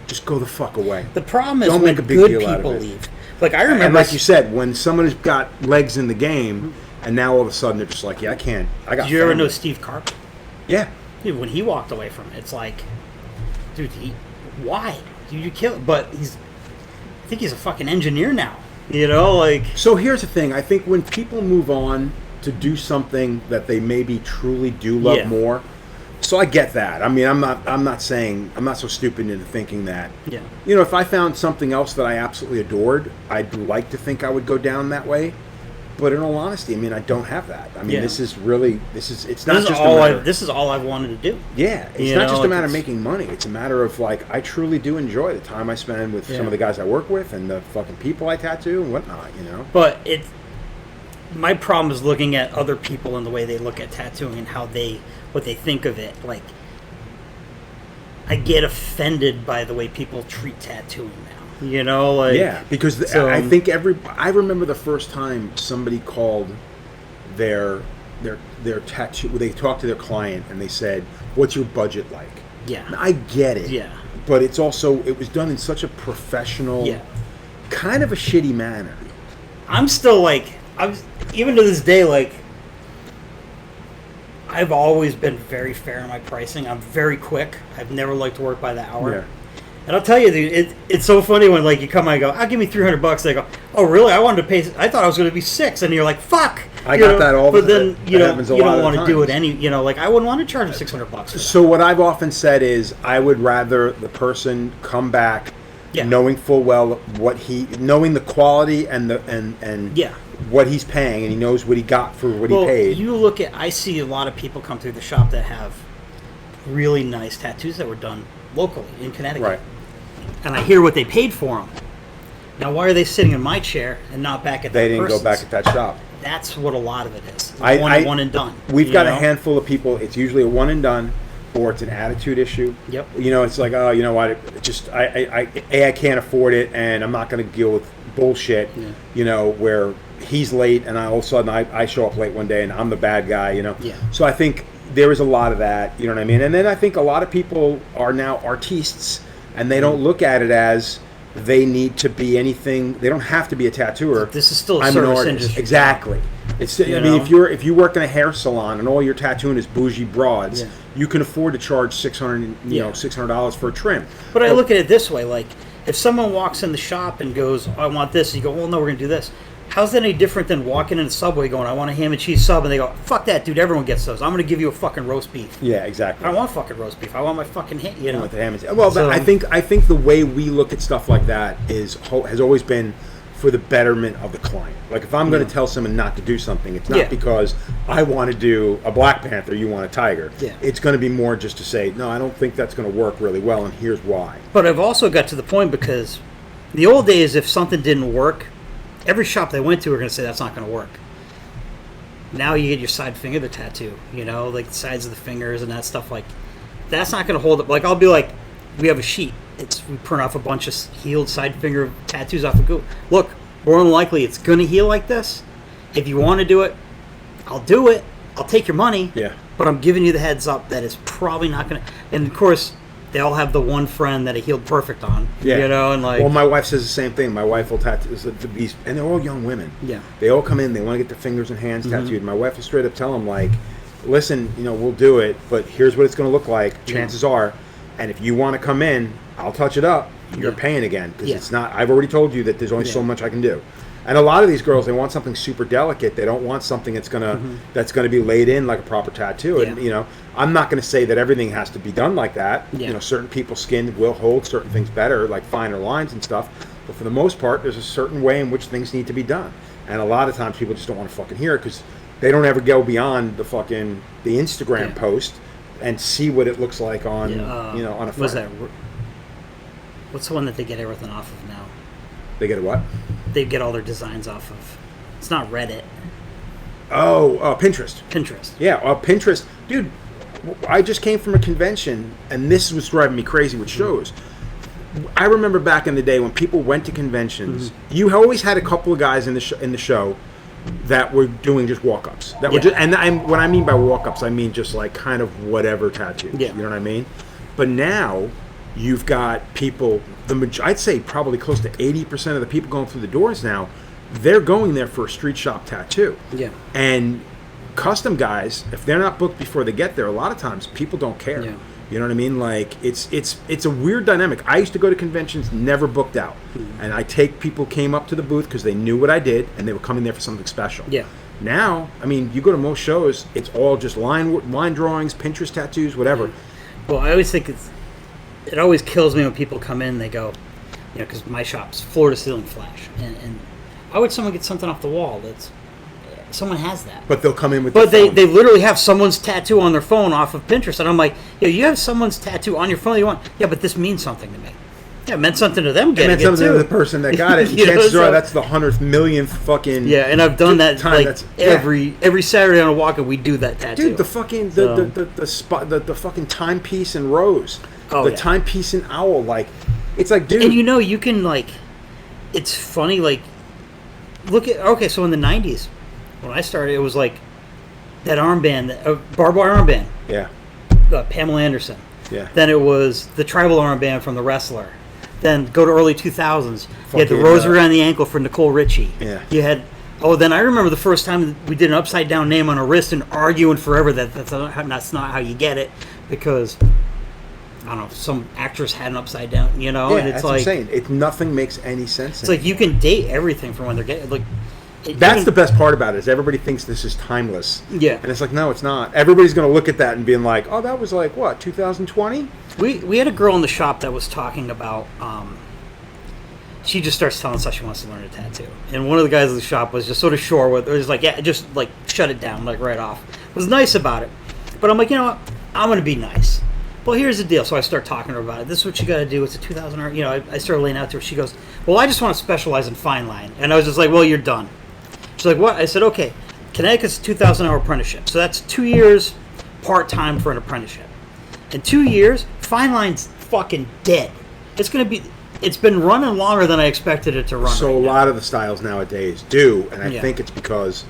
just go the fuck away. The problem is when good people leave. Like, I remember... And like you said, when someone has got legs in the game, and now all of a sudden they're just like, yeah, I can't. I got. Did you ever know Steve Carp? Yeah. Dude, when he walked away from it, it's like, dude, why? You kill it. But I think he's a fucking engineer now. So here's the thing. I think when people move on to do something that they maybe truly do love more. So I get that. I mean, I'm not so stupid into thinking that. Yeah. If I found something else that I absolutely adored, I'd like to think I would go down that way. But in all honesty, I mean, I don't have that. I mean, this is all I've wanted to do. Yeah. It's not just a matter of making money. It's a matter of, like, I truly do enjoy the time I spend with some of the guys I work with and the fucking people I tattoo and whatnot, But my problem is looking at other people and the way they look at tattooing and what they think of it. Like, I get offended by the way people treat tattooing now. Yeah, because I think I remember the first time somebody called their tattoo. They talked to their client and they said, "What's your budget like?" Yeah, now, I get it. Yeah, but it was done in such a professional, kind of a shitty manner. I'm still like, even to this day, like, I've always been very fair in my pricing. I'm very quick. I've never liked to work by the hour. Yeah. And I'll tell you, dude, it's so funny when like you come and go, I'll give me $300. They go, oh really? I wanted to pay. I thought I was going to be $6, and you're like, fuck. I got that all. But then you don't want to do it any. like I wouldn't want to charge them $600. So what I've often said is, I would rather the person come back, knowing full well knowing the quality and what he's paying, and he knows what he got for what he paid. You look at, I see a lot of people come through the shop that have really nice tattoos that were done locally in Connecticut. Right. And I hear what they paid for them. Now, why are they sitting in my chair and not back at that They didn't person's? go back at that shop. That's what a lot of it is. One and done. We've got a handful of people. It's usually a one and done, or it's an attitude issue. Yep. It's like, oh, you know what? I can't afford it, and I'm not going to deal with bullshit. Yeah. Where he's late, and all of a sudden I show up late one day, and I'm the bad guy. Yeah. So I think there is a lot of that. You know what I mean? And then I think a lot of people are now artistes, and they don't look at it as they need to be anything. They don't have to be a tattooer. This is still a I'm service an artist. industry. Exactly. It's. I mean, if you work in a hair salon and all your tattooing is bougie broads, you can afford to charge $600 for a trim. But I look at it this way: like, if someone walks in the shop and goes, oh, "I want this," and you go, "Well, no, we're going to do this." How's that any different than walking in a Subway going, I want a ham and cheese sub, and they go, fuck that, dude, everyone gets those. I'm going to give you a fucking roast beef. Yeah, exactly. I don't want fucking roast beef. I want my fucking ham, With the ham and cheese. Well, so, I think the way we look at stuff like that has always been for the betterment of the client. Like, if I'm going to tell someone not to do something, it's not because I want to do a Black Panther, you want a tiger. Yeah. It's going to be more just to say, no, I don't think that's going to work really well, and here's why. But I've also got to the point because the old days, if something didn't work, every shop they went to were going to say that's not going to work. Now you get your side finger the tattoo, like the sides of the fingers and that stuff. Like, that's not going to hold up. Like, I'll be like, we have a sheet. We print off a bunch of healed side finger tattoos off of Google. Look, more than likely it's going to heal like this. If you want to do it, I'll do it. I'll take your money. Yeah. But I'm giving you the heads up that it's probably not going to. And of course, they all have the one friend that it healed perfect on. Yeah. And like. Well, my wife says the same thing. My wife will tattoo these, and they're all young women. Yeah. They all come in. They want to get their fingers and hands tattooed. My wife will straight up tell them, like, listen, we'll do it, but here's what it's going to look like. Chances are, and if you want to come in, I'll touch it up. You're paying again because it's not. I've already told you that there's only so much I can do. And a lot of these girls, they want something super delicate. They don't want something that's gonna be laid in like a proper tattoo. And I'm not gonna say that everything has to be done like that. Yeah. Certain people's skin will hold certain things better, like finer lines and stuff. But for the most part, there's a certain way in which things need to be done. And a lot of times, people just don't want to fucking hear it because they don't ever go beyond the Instagram post and see what it looks like on on a. What's that? What's the one that they get everything off of now? They get a what? They get all their designs off of. It's not Reddit. Pinterest. Pinterest. Yeah, Pinterest. Dude, I just came from a convention, and this was driving me crazy with shows. I remember back in the day when people went to conventions, you always had a couple of guys in the show that were doing just walk-ups. That were what I mean by walk-ups, I mean just like kind of whatever tattoos. Yeah. You know what I mean? But now you've got people, I'd say probably close to 80% of the people going through the doors now, they're going there for a street shop tattoo. Yeah. And custom guys, if they're not booked before they get there, a lot of times people don't care. Yeah. You know what I mean? Like, it's a weird dynamic. I used to go to conventions, never booked out. And I take people came up to the booth because they knew what I did, and they were coming there for something special. Yeah. Now, I mean, you go to most shows, it's all just line drawings, Pinterest tattoos, whatever. Well, I always think it always kills me when people come in and they go, because my shop's floor to ceiling flash, and why would someone get something off the wall that's someone has that? But they'll come in with. But they literally have someone's tattoo on their phone off of Pinterest, and I'm like, you have someone's tattoo on your phone. You want? Yeah, but this means something to me. Yeah, it meant something to them. It meant something to the person that got it. Chances are that's the 100th millionth fucking. Yeah, and I've done that time. Like every Saturday on a walk, and we do that tattoo. Dude, the fucking the fucking timepiece in Rose, the timepiece in Owl, like it's like, dude. And you can like, it's funny. Like, look at so in the '90s when I started, it was like that armband, barbed wire armband. Yeah. Pamela Anderson. Yeah. Then it was the tribal armband from The Wrestler. Then go to early 2000s. You had the Fucking, rosary on the ankle for Nicole Richie. Yeah. You had. Oh, then I remember the first time we did an upside down name on a wrist and arguing forever that that's not how you get it, because I don't know, some actress had an upside down, you know, Yeah, and it's that's like what I'm saying. Nothing makes any sense. it's like you can date everything from when they're getting like. That's the best part about it, is everybody thinks this is timeless. Yeah. And it's like, no, it's not. Everybody's going to look at that and being like, oh, that was like, what, 2020? We had a girl in the shop that was talking about. She just starts telling us how she wants to learn a tattoo, and one of the guys in the shop was just sort of sure with. It was like, yeah, just like shut it down, like right off. Was nice about it, but I'm like, you know what? I'm going to be nice. Well, here's the deal. So I start talking to her about it. This is what you got to do. It's a 2,000 hour. You know, I started laying out to her. She goes, well, I just want to specialize in fine line, and I was just like, well, you're done. She's like, what? I said, okay. Connecticut's a 2,000 hour apprenticeship, so that's 2 years part time for an apprenticeship. In 2 years, fine line's fucking dead. It's going to be. It's been running longer than I expected it to run. So right a now. lot of the styles nowadays do, and I Yeah. think it's because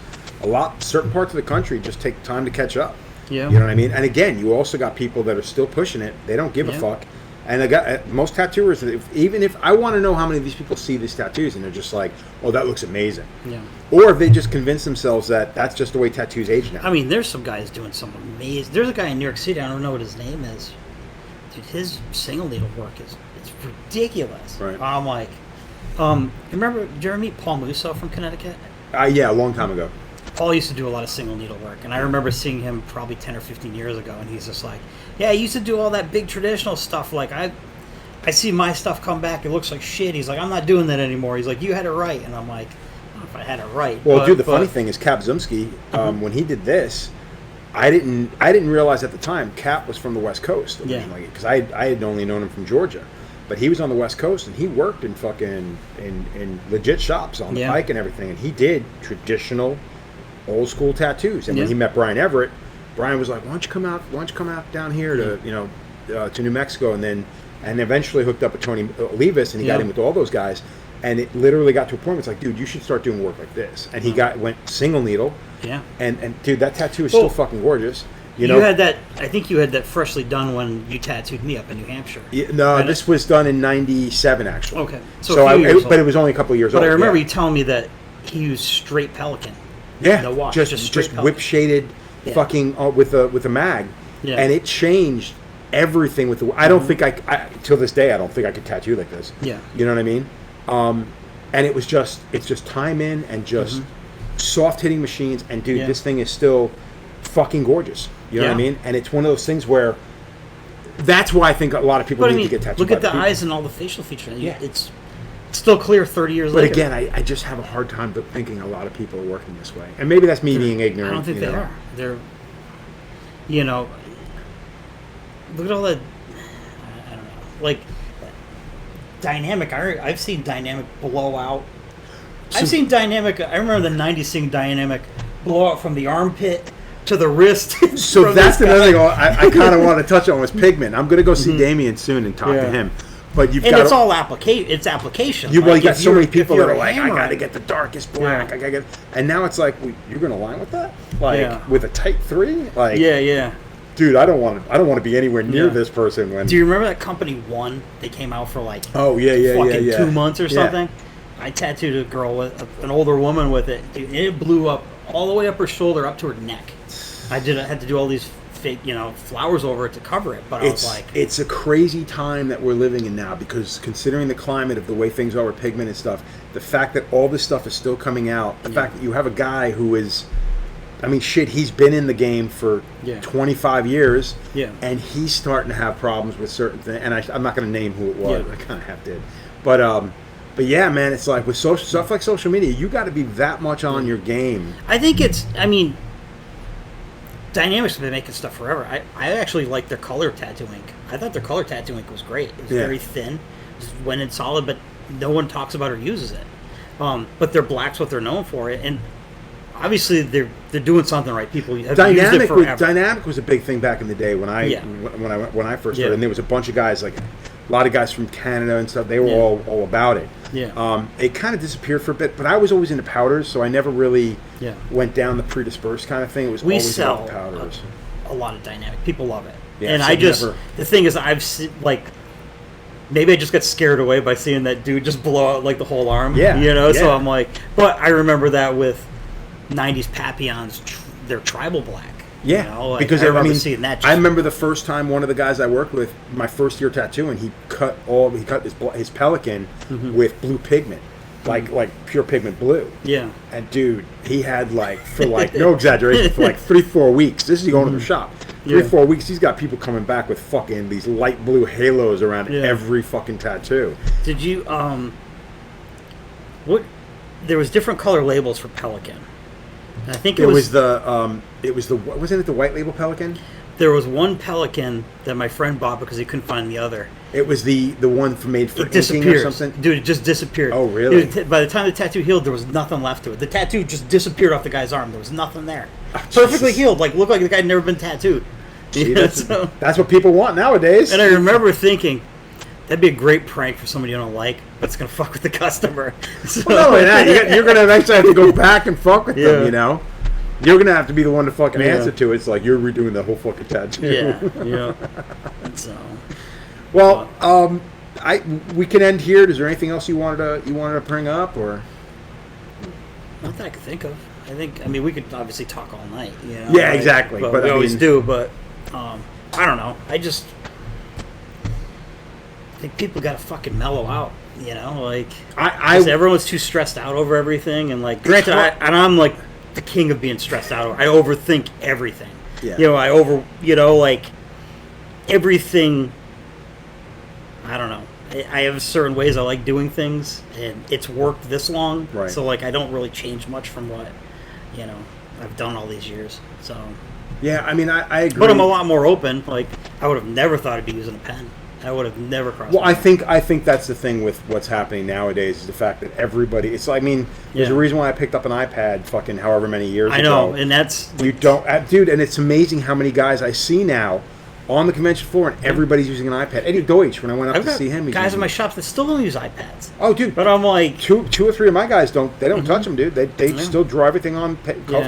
certain parts of the country just take time to catch up. Yeah. You know what I mean? And again, you also got people that are still pushing it. They don't give a Yeah. fuck. And they got most tattooers. Even if I want to know how many of these people see these tattoos and they're just like, "Oh, that looks amazing," Yeah. or if they just convince themselves that that's just the way tattoos age now. I mean, there's some guys doing some amazing. There's a guy in New York City. I don't know what his name is. Dude, his single needle work is it's ridiculous. Right. I'm like, remember Jeremy Paul Musso from Connecticut? Yeah, a long time ago. Paul used to do a lot of single needle work, and I remember seeing him probably 10 or 15 years ago, and he's just like, yeah, I used to do all that big traditional stuff. Like, I see my stuff come back, it looks like shit. He's like, I'm not doing that anymore. He's like, you had it right. And I'm like, I don't know if I had it right. Well, dude, the funny thing is, Cap Zumsky, when he did this, I didn't realize at the time Cap was from the West Coast. Yeah. Because I had only known him from Georgia, but he was on the West Coast and he worked in fucking in legit shops on the Yeah. Pike and everything, and he did traditional, old school tattoos. And when Yeah. he met Brian Everett, Brian was like, "Why don't you come out down here to to New Mexico?" And eventually hooked up with Tony Olivas, and he got Yeah. in with all those guys. And it literally got to a point where it's like, dude, you should start doing work like this. And he went single needle. Yeah. And dude, that tattoo is still fucking gorgeous. You know, had that. I think you had that freshly done when you tattooed me up in New Hampshire. Yeah, no, Right? this was done in '97 actually. Okay, So a few years but old. it was only a couple of years But old. I remember yeah. you telling me that he used straight Pelican. Yeah, No wash, just straight Pelican. whip shaded, Yeah. fucking with a mag, Yeah. and it changed everything with the. I don't think I till this day I don't think I could tattoo like this. Yeah. You know what I mean? And it's just time in and just soft hitting machines, and dude, Yeah. this thing is still fucking gorgeous. You know what I Yeah. mean? And it's one of those things where that's why I think a lot of people But I need mean, to get tattooed. look by at the people. eyes and all the facial features. Yeah. It's still clear 30 years But later. again, I just have a hard time thinking a lot of people are working this way, and maybe that's me being ignorant. I don't think you they know. are. They're, look at all the, I don't know, like, dynamic. I've seen dynamic blow out. I've seen dynamic. I remember the '90s seeing dynamic blow out from the armpit to the wrist. So from that's this another guy. thing I kind of want to touch on was Pigment. I'm going to go see Damien soon and talk to Yeah. him. But you've And got it's all application. It's application. you Like, got if so many you're- people if that you're are like, I got to hammering- get the darkest black. Yeah. I gotta get, and now it's like, you're going to line with that, like Yeah. with a tight 3, like, Yeah. dude, I don't want to be anywhere near Yeah. this person when. Do you remember that company One? They came out for like Oh yeah, fucking 2 months or Yeah. something. I tattooed a girl with an older woman with it. Dude, it blew up all the way up her shoulder, up to her neck. I had to do all these fake, flowers over it to cover it. But I was like, it's a crazy time that we're living in now, because considering the climate of the way things are with Pigment and stuff, the fact that all this stuff is still coming out, the fact that you have a guy who is, I mean, shit, he's been in the game for Yeah. 25 years, Yeah. and he's starting to have problems with certain things. And I'm not going to name who it was. Yeah. I kind of have to, but yeah, man, it's like with stuff like social media, you got to be that much on your game. I think Dynamics have been making stuff forever. I actually like their color tattoo ink. I thought their color tattoo ink was great. It was Yeah. very thin, just went in solid, but no one talks about or uses it. But their black's what they're known for, and obviously they're doing something right. People have used it forever. Dynamic was a big thing back in the day when I Yeah. when I first started, Yeah. and there was a bunch of guys, like a lot of guys from Canada and stuff. They were Yeah. all about it. Yeah. It kind of disappeared for a bit, but I was always into powders, so I never really Yeah. went down the predispersed kind of thing. It was We always sell about the powders. a lot of dynamic. People love it. Yeah, and so I just never- the thing is, I've seen, like maybe I just got scared away by seeing that dude just blow out like the whole arm. Yeah, You know, so yeah. I'm like, but I remember that with 90s Papillons, they're tribal black. Yeah, You know, like, because I remember mean, seeing that. I remember the first time one of the guys I worked with, my first year tattooing, he cut his pelican with blue pigment, like pure pigment blue. Yeah. And dude, he had for no exaggeration, for 3-4 weeks. This is you going to the shop. 3-4 weeks, he's got people coming back with fucking these light blue halos around every fucking tattoo. Did you what? There was different color labels for pelican. And I think it was wasn't it the white label pelican? There was one pelican that my friend bought because he couldn't find the other. It was the one made for It inking or disappeared. something. Dude, it just disappeared. Oh, really? Dude, by the time the tattoo healed, there was nothing left to it. The tattoo just disappeared off the guy's arm. There was nothing there. Perfectly Jesus. healed. Looked like the guy had never been tattooed. See, Yeah, that's what people want nowadays. and I remember thinking, that'd be a great prank for somebody you don't like, but it's going to fuck with the customer. So, Well, not only that, you're going to eventually have to go back and fuck with them, you know? You're going to have to be the one to fucking answer to it. It's like you're redoing the whole fucking tattoo. yeah. So, Well, we can end here. Is there anything else you wanted to bring up, or? not that I could think of. I mean, we could obviously talk all night, you know? Yeah, exactly. But But we I always mean- do, but I don't know. I think people got to fucking mellow out, you know? Like, everyone's too stressed out over everything, and granted, I'm like the king of being stressed out. I overthink everything. Yeah. You know, everything. I don't know. I have certain ways I like doing things, and it's worked this long, Right. so I don't really change much from what I've done all these years. So, Yeah, I mean, I agree. but I'm a lot more open. I would have never thought I'd be using a pen. I would have never crossed. Well, my mind. I think that's the thing with what's happening nowadays is the fact that everybody. There's a reason why I picked up an iPad, fucking however many years ago. I know, and that's You don't, dude, and it's amazing how many guys I see now on the convention floor, and everybody's using an iPad. Eddie Deutsch, when I went up I've to got see him, he's guys using in my shops that still don't use iPads. Oh, dude, But I'm like, two or three of my guys don't touch them, dude. They still draw everything on, Yeah. on but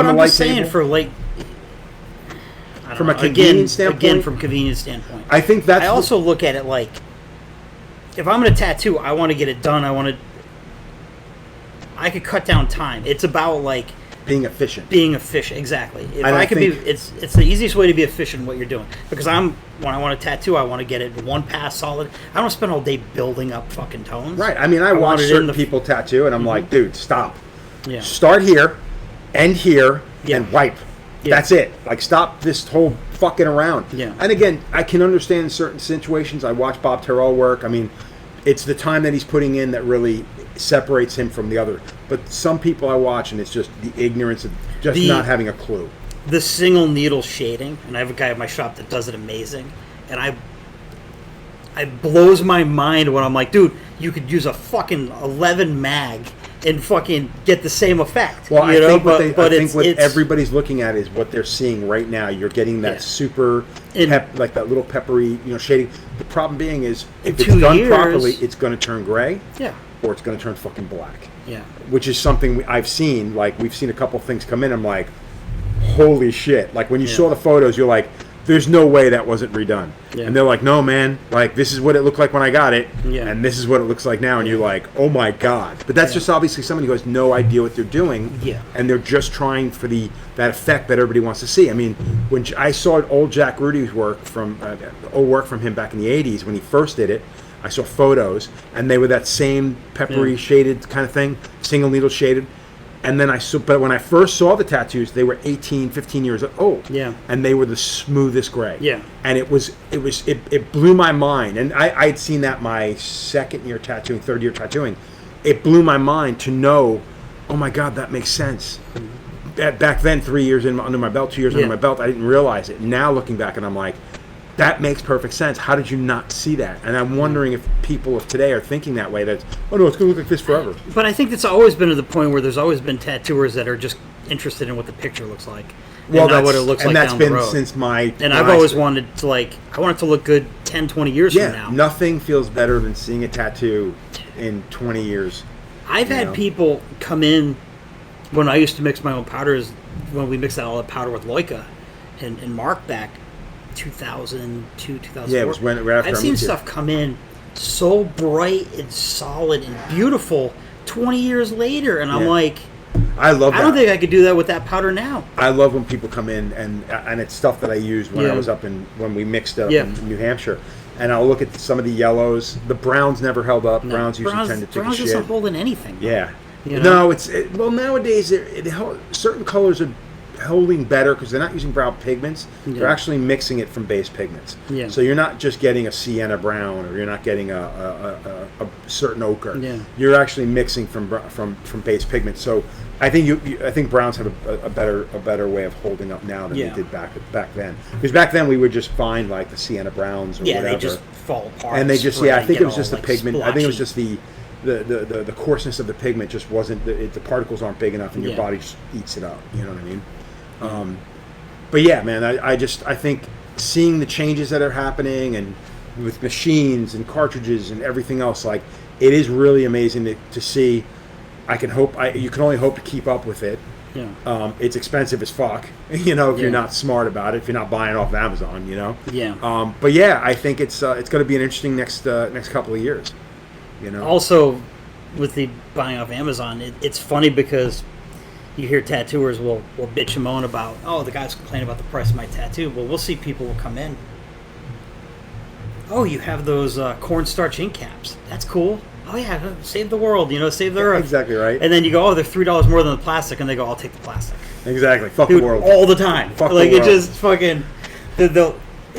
the I'm light just saying table. for I don't From a know. convenience standpoint? Again, from convenience standpoint. I think that's. I also look at it like, if I'm going to tattoo, I want to get it done. I could cut down time. It's about being efficient. being efficient. Exactly. If And I I could think- be, it's the easiest way to be efficient in what you're doing. Because when I want to tattoo, I want to get it in one pass solid. I don't spend all day building up fucking tones. Right. I mean, I want watch it in certain the- people tattoo, and I'm like, dude, stop. Yeah. Start here, end here, Yeah. and wipe. Yeah. That's it. Stop this whole fucking around. Yeah. And again, I can understand in certain situations. I watch Bob Terrell work. I mean, it's the time that he's putting in that really separates him from the other. But some people I watch, and it's just the ignorance of just not having a clue. The single needle shading, and I have a guy at my shop that does it amazing, and it blows my mind when I'm like, dude, you could use a fucking 11 mag and fucking get the same effect. Well, you know? I think what it's everybody's looking at is what they're seeing right now. You're getting that super that little peppery, shading. The problem being is if it's 2 done years- properly, it's going to turn gray, yeah, or it's going to turn fucking black. yeah. Which is something I've seen. We've seen a couple things come in. I'm like, holy shit! When you saw the photos, you're like, there's no way that wasn't redone. Yeah. And they're like, no, man. This is what it looked like when I got it, Yeah. and this is what it looks like now. And you're like, oh my god! But that's just obviously somebody who has no idea what they're doing. Yeah. And they're just trying for that effect that everybody wants to see. I mean, when I saw old Jack Rudy's work from him back in the '80s when he first did it, I saw photos, and they were that same peppery shaded kind of thing, single needle shaded. And then but when I first saw the tattoos, they were 18, 15 years old. Yeah. And they were the smoothest gray. Yeah. And it blew my mind. And I'd seen that my third year tattooing. It blew my mind to know, oh my God, that makes sense. Back then, 3 years under my belt, 2 years under my belt, I didn't realize it. Now looking back, and I'm like, that makes perfect sense. How did you not see that? And I'm wondering if people of today are thinking that way. That, oh no, it's going to look like this forever. But I think it's always been to the point where there's always been tattooers that are just interested in what the picture looks like. Well, not what it looks like that's down been the road. since my. And I've always wanted to I want it to look good 10, 20 years from now. Nothing feels better than seeing a tattoo in 20 years. I've had people come in when I used to mix my own powders, when we mixed all that powder with Loika and Mark back 2002, 2004. Yeah, it was right after I've I seen moved here. stuff come in so bright and solid and beautiful 20 years later, and I'm like, I love that. I don't think I could do that with that powder now. I love when people come in and it's stuff that I used when I was when we mixed up in New Hampshire. And I'll look at some of the yellows. The browns never held up. No. Browns usually tend to take a shit. Browns isn't holding anything. Yeah. You know? No, well, nowadays, certain colors are holding better because they're not using brown pigments. Yeah. They're actually mixing it from base pigments. Yeah. So you're not just getting a sienna brown or you're not getting a certain ochre. Yeah. You're actually mixing from base pigments. So I think browns have a better way of holding up now than they did back then. Because back then we would just find like the sienna browns or whatever. They just fall apart. And they just I think it was just the pigment. Splotchy. I think it was just the coarseness of the pigment just wasn't the particles aren't big enough and your body just eats it up. You know what I mean? But yeah, man, I think seeing the changes that are happening and with machines and cartridges and everything else, like it is really amazing to see. You can only hope to keep up with it. Yeah. It's expensive as fuck, if you're not smart about it, if you're not buying off of Amazon, Yeah. But yeah, I think it's going to be an interesting next couple of years. Also, with the buying off Amazon, it's funny because you hear tattooers will bitch and moan about, the guy's complaining about the price of my tattoo. Well, we'll see people will come in. Oh, you have those cornstarch ink caps. That's cool. Oh yeah, save the world, save the earth. Exactly right. And then you go, they're $3 more than the plastic, and they go, I'll take the plastic. Exactly. Fuck Dude, the world. All the time. Fuck the world. It just fucking...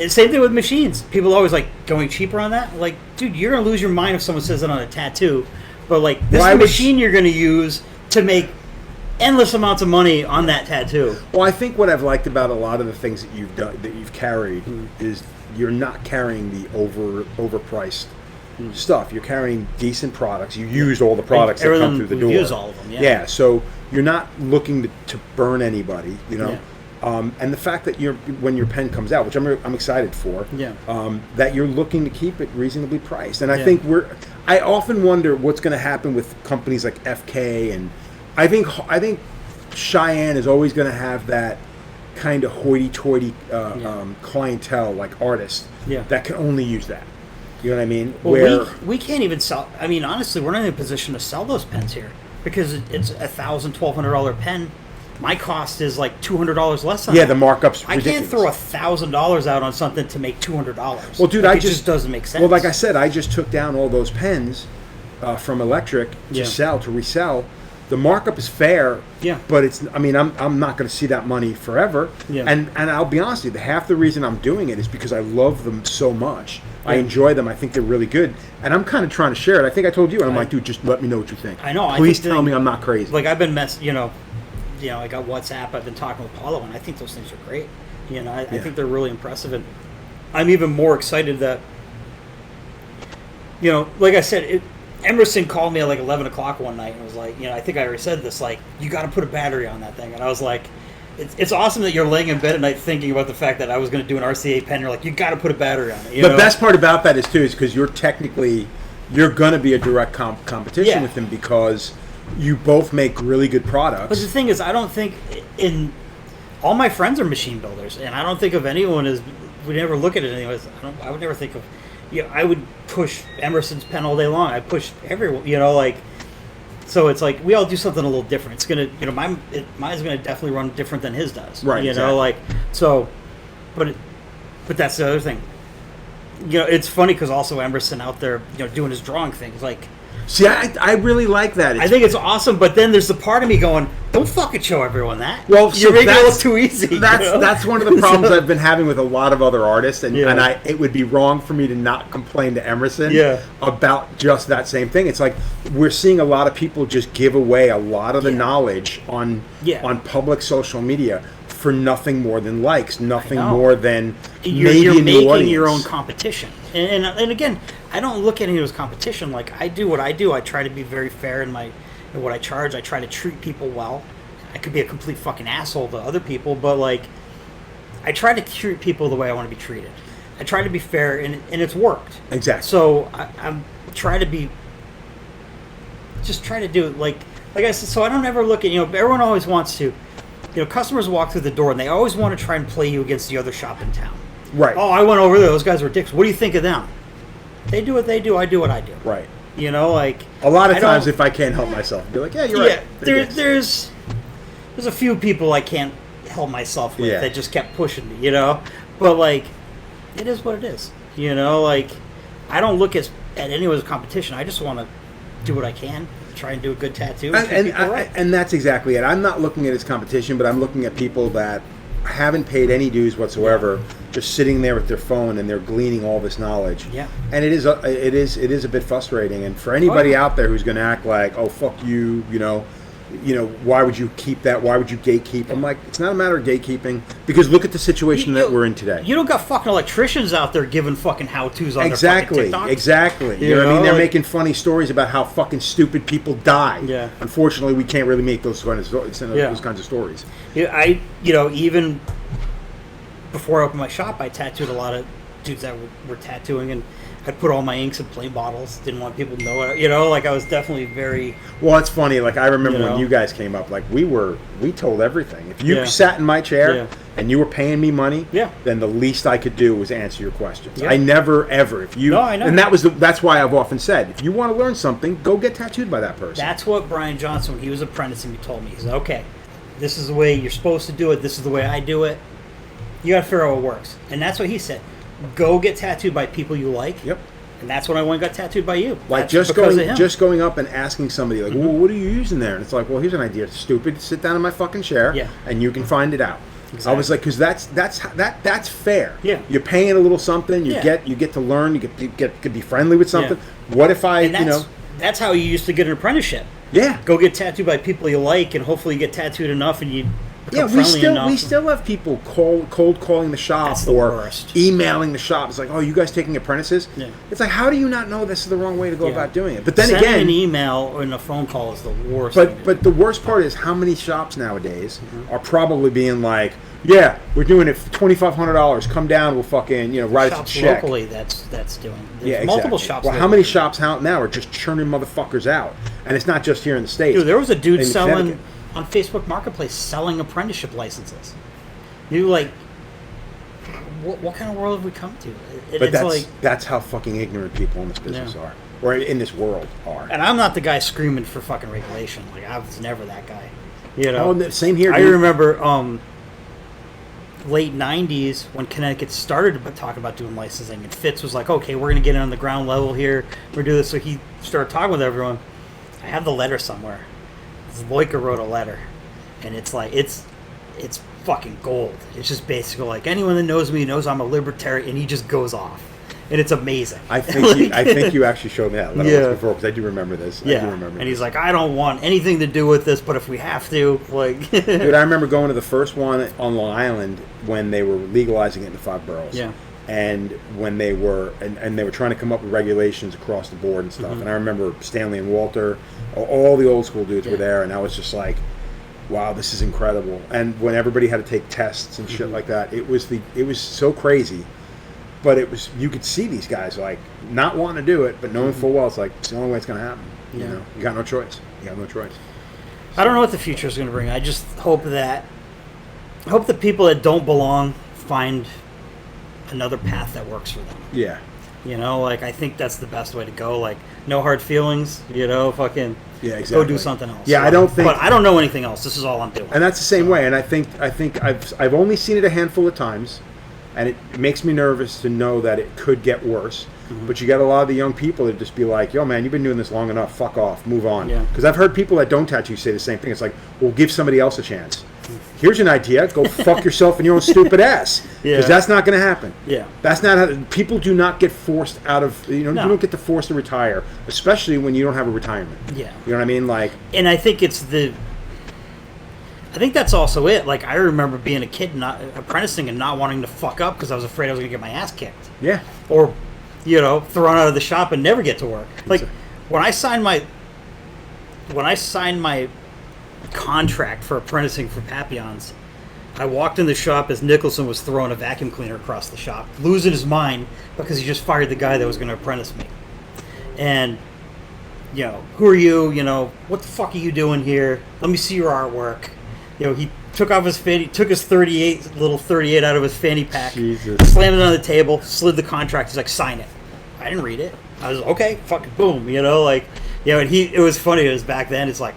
Same thing with machines. People always like going cheaper on that. Like, dude, you're going to lose your mind if someone says it on a tattoo. But like, this is the machine you're going to use to make endless amounts of money on that tattoo. Well, I think what I've liked about a lot of the things that you've done, that you've carried, is you're not carrying the overpriced stuff. You're carrying decent products. You used all the products that come through the door. Use all of them. Yeah. So you're not looking to burn anybody. Yeah. And the fact that when your pen comes out, which I'm excited for, that you're looking to keep it reasonably priced. And I think I often wonder what's going to happen with companies like FK, and I think Cheyenne is always going to have that kind of hoity-toity clientele, like artists, that can only use that. You know what I mean? Well, we can't even sell. I mean, honestly, we're not in a position to sell those pens here because it's $1,000, $1,200 pen. My cost is like $200 less on the markup's ridiculous. I can't throw $1,000 out on something to make $200. Well, dude, it just doesn't make sense. Well, like I said, I just took down all those pens from Electric to resell. The markup is fair, but it's. I mean, I'm not going to see that money forever. Yeah. And I'll be honest with you, half the reason I'm doing it is because I love them so much. I enjoy them. I think they're really good, and I'm kind of trying to share it. I think I told you, and I'm like, dude, just let me know what you think. I know. Please tell me I'm not crazy. Like I've been I got WhatsApp. I've been talking with Paulo, and I think those things are great. I think they're really impressive, and I'm even more excited that, like I said, Emerson called me at like 11 o'clock one night and was like, I think I already said this, like, you got to put a battery on that thing. And I was like, it's awesome that you're laying in bed at night thinking about the fact that I was going to do an RCA pen. You're like, you got to put a battery on it. The best part about that is because you're going to be a direct competition with them because you both make really good products. But the thing is, I don't think all my friends are machine builders, and I don't think of anyone as, we never look at it anyways. I would never think of, I would push Emerson's pen all day long. I push everyone, so it's like we all do something a little different. It's gonna, mine's gonna definitely run different than his does, right? But that's the other thing. It's funny because also Emerson out there, doing his drawing things, like. See, I really like that. I think it's awesome, but then there's the part of me going, don't fucking show everyone that. Well, you're making it look too easy. That's one of the problems I've been having with a lot of other artists, and it would be wrong for me to not complain to Emerson about just that same thing. It's like we're seeing a lot of people just give away a lot of the knowledge on public social media for nothing more than likes, nothing more than you're making your own competition. And again, I don't look at it as competition. Like, I do what I do. I try to be very fair in what I charge. I try to treat people well. I could be a complete fucking asshole to other people, but like, I try to treat people the way I want to be treated. I try to be fair, and it's worked. Exactly. So I'm try to do it like I said. So I don't ever look at everyone always wants to. Customers walk through the door and they always want to try and play you against the other shop in town. Right. Oh, I went over there. Those guys were dicks. What do you think of them? They do what they do. I do what I do. Right. You know, like A lot of I times, don't- if I can't help myself, I'll be like, yeah, you're yeah, right. there's a few people I can't help myself with Yeah. that just kept pushing me, you know. But like, it is what it is, you know. Like, I don't look at anyone as a competition. I just want to do what I can, try and do a good tattoo, treat people right. And that's exactly it. I'm not looking at it as competition, but I'm looking at people that haven't paid any dues whatsoever, just sitting there with their phone and they're gleaning all this knowledge. Yeah. And it is a bit frustrating. And for anybody yeah. out there who's going to act like, oh fuck you, you know, why would you keep that? Why would you gatekeep? I'm like, it's not a matter of gatekeeping, because look at the situation that we're in today. You don't got fucking electricians out there giving fucking how-tos on Exactly, their fucking TikToks. exactly. You know what I mean? know, They're like- making funny stories about how fucking stupid people die. Yeah. Unfortunately, we can't really make those kinds of stories. Yeah, even before I opened my shop, I tattooed a lot of dudes that were tattooing, and I'd put all my inks in plain bottles. Didn't want people to know it. You know, like I was definitely very... Well, it's funny. Like I remember You know? when you guys came up, like we told everything. If you Yeah. sat in my chair Yeah. and you were paying me money, Yeah. then the least I could do was answer your questions. Yeah. I never ever. If you No, I know. and that's why I've often said, if you want to learn something, go get tattooed by that person. That's what Brian Johnson, when he was apprenticing me, told me. He said, okay, this is the way you're supposed to do it. This is the way I do it. You got to figure out what works. And that's what he said. Go get tattooed by people you like. Yep. And that's when I went and got tattooed by you. Like That's just because of him. going up and asking somebody like, well, what are you using there? And it's like, well, here's an idea. It's stupid. Sit down in my fucking chair, Yeah. and you can find it out. Exactly. I was like, because that's fair. Yeah. You're paying a little something. You Yeah. get to learn. You get to be friendly with something. What if I, And that's how you used to get an apprenticeship. Yeah. Go get tattooed by people you like, and hopefully you get tattooed enough, and you become we friendly enough. still have people cold calling the shop That's the or worst. emailing the shop. It's like, oh, you guys taking apprentices? Yeah. It's like, how do you not know this is the wrong way to go Yeah. about doing it? But then Sending again, an email and a phone call is the worst. thing to do. but the worst part is how many shops nowadays Mm-hmm. are probably being like, yeah, we're doing it for $2,500. Come down, we'll fucking write us a shops check. locally that's doing. There's Yeah, multiple exactly. shops. Well, how locally. many shops out now are just churning motherfuckers out? And it's not just here in the States. Dude, there was a dude In selling Connecticut. on Facebook Marketplace selling apprenticeship licenses. You like, what kind of world have we come to? But It's that's how fucking ignorant people in this business Yeah. are, or in this world are. and I'm not the guy screaming for fucking regulation. Like I was never that guy. You know. Oh, same here. I dude. remember late '90s when Connecticut started talking about doing licensing, and Fitz was like, "Okay, we're going to get in on the ground level here. We're doing this." So he started talking with everyone. I have the letter somewhere. Loika wrote a letter, and it's like it's fucking gold. It's just basically like anyone that knows me knows I'm a libertarian, and he just goes off, and it's amazing. I think you actually showed me that letter Yeah. once before, because I do remember this. Yeah, I do remember. and he's like, I don't want anything to do with this, but if we have to, like, Dude, I remember going to the first one on Long Island when they were legalizing it in the 5 boroughs. Yeah. And when they were and they were trying to come up with regulations across the board and stuff. Mm-hmm. And I remember Stanley and Walter, all the old school dudes Yeah. were there, and I was just like, wow, this is incredible. And when everybody had to take tests and shit Mm-hmm. like that, it was so crazy. But it was, you could see these guys like not wanting to do it, but knowing full well it's like it's the only way it's going to happen. You Mm-hmm. Yeah. know, you got no choice. You got no choice. I don't know what the future is going to bring. I just hope that the people that don't belong find another path that works for them. Yeah. You know, like I think that's the best way to go. Like no hard feelings. You know, fucking Yeah, go exactly. do something else. Yeah, I don't think- But I don't know anything else. This is all I'm doing. And that's the same way. And I think I've only seen it a handful of times, and it makes me nervous to know that it could get worse. Mm-hmm. But you got a lot of the young people that just be like, "Yo, man, you've been doing this long enough. Fuck off, move on." Yeah. Because I've heard people that don't tattoo say the same thing. It's like, "Well, give somebody else a chance." Here's an idea. Go fuck yourself in your own stupid ass. Yeah. Because that's not going to happen. Yeah. That's not how people do not get forced out of. No. You don't get to force to retire, especially when you don't have a retirement. Yeah. You know what I mean? Like. And I think I think that's also it. Like I remember being a kid, not apprenticing, and not wanting to fuck up because I was afraid I was going to get my ass kicked. Yeah. Or, thrown out of the shop and never get to work. Like when I signed my contract for apprenticing for Papillons, I walked in the shop as Nicholson was throwing a vacuum cleaner across the shop, losing his mind because he just fired the guy that was going to apprentice me. And who are you? What the fuck are you doing here? Let me see your artwork. He took off his fanny, took his 38 out of his fanny pack, Jesus. slammed it on the table, slid the contract. He's like, sign it. I didn't read it. I was okay, fucking boom, you know, like, you know, and it was funny, it was back then, it's like,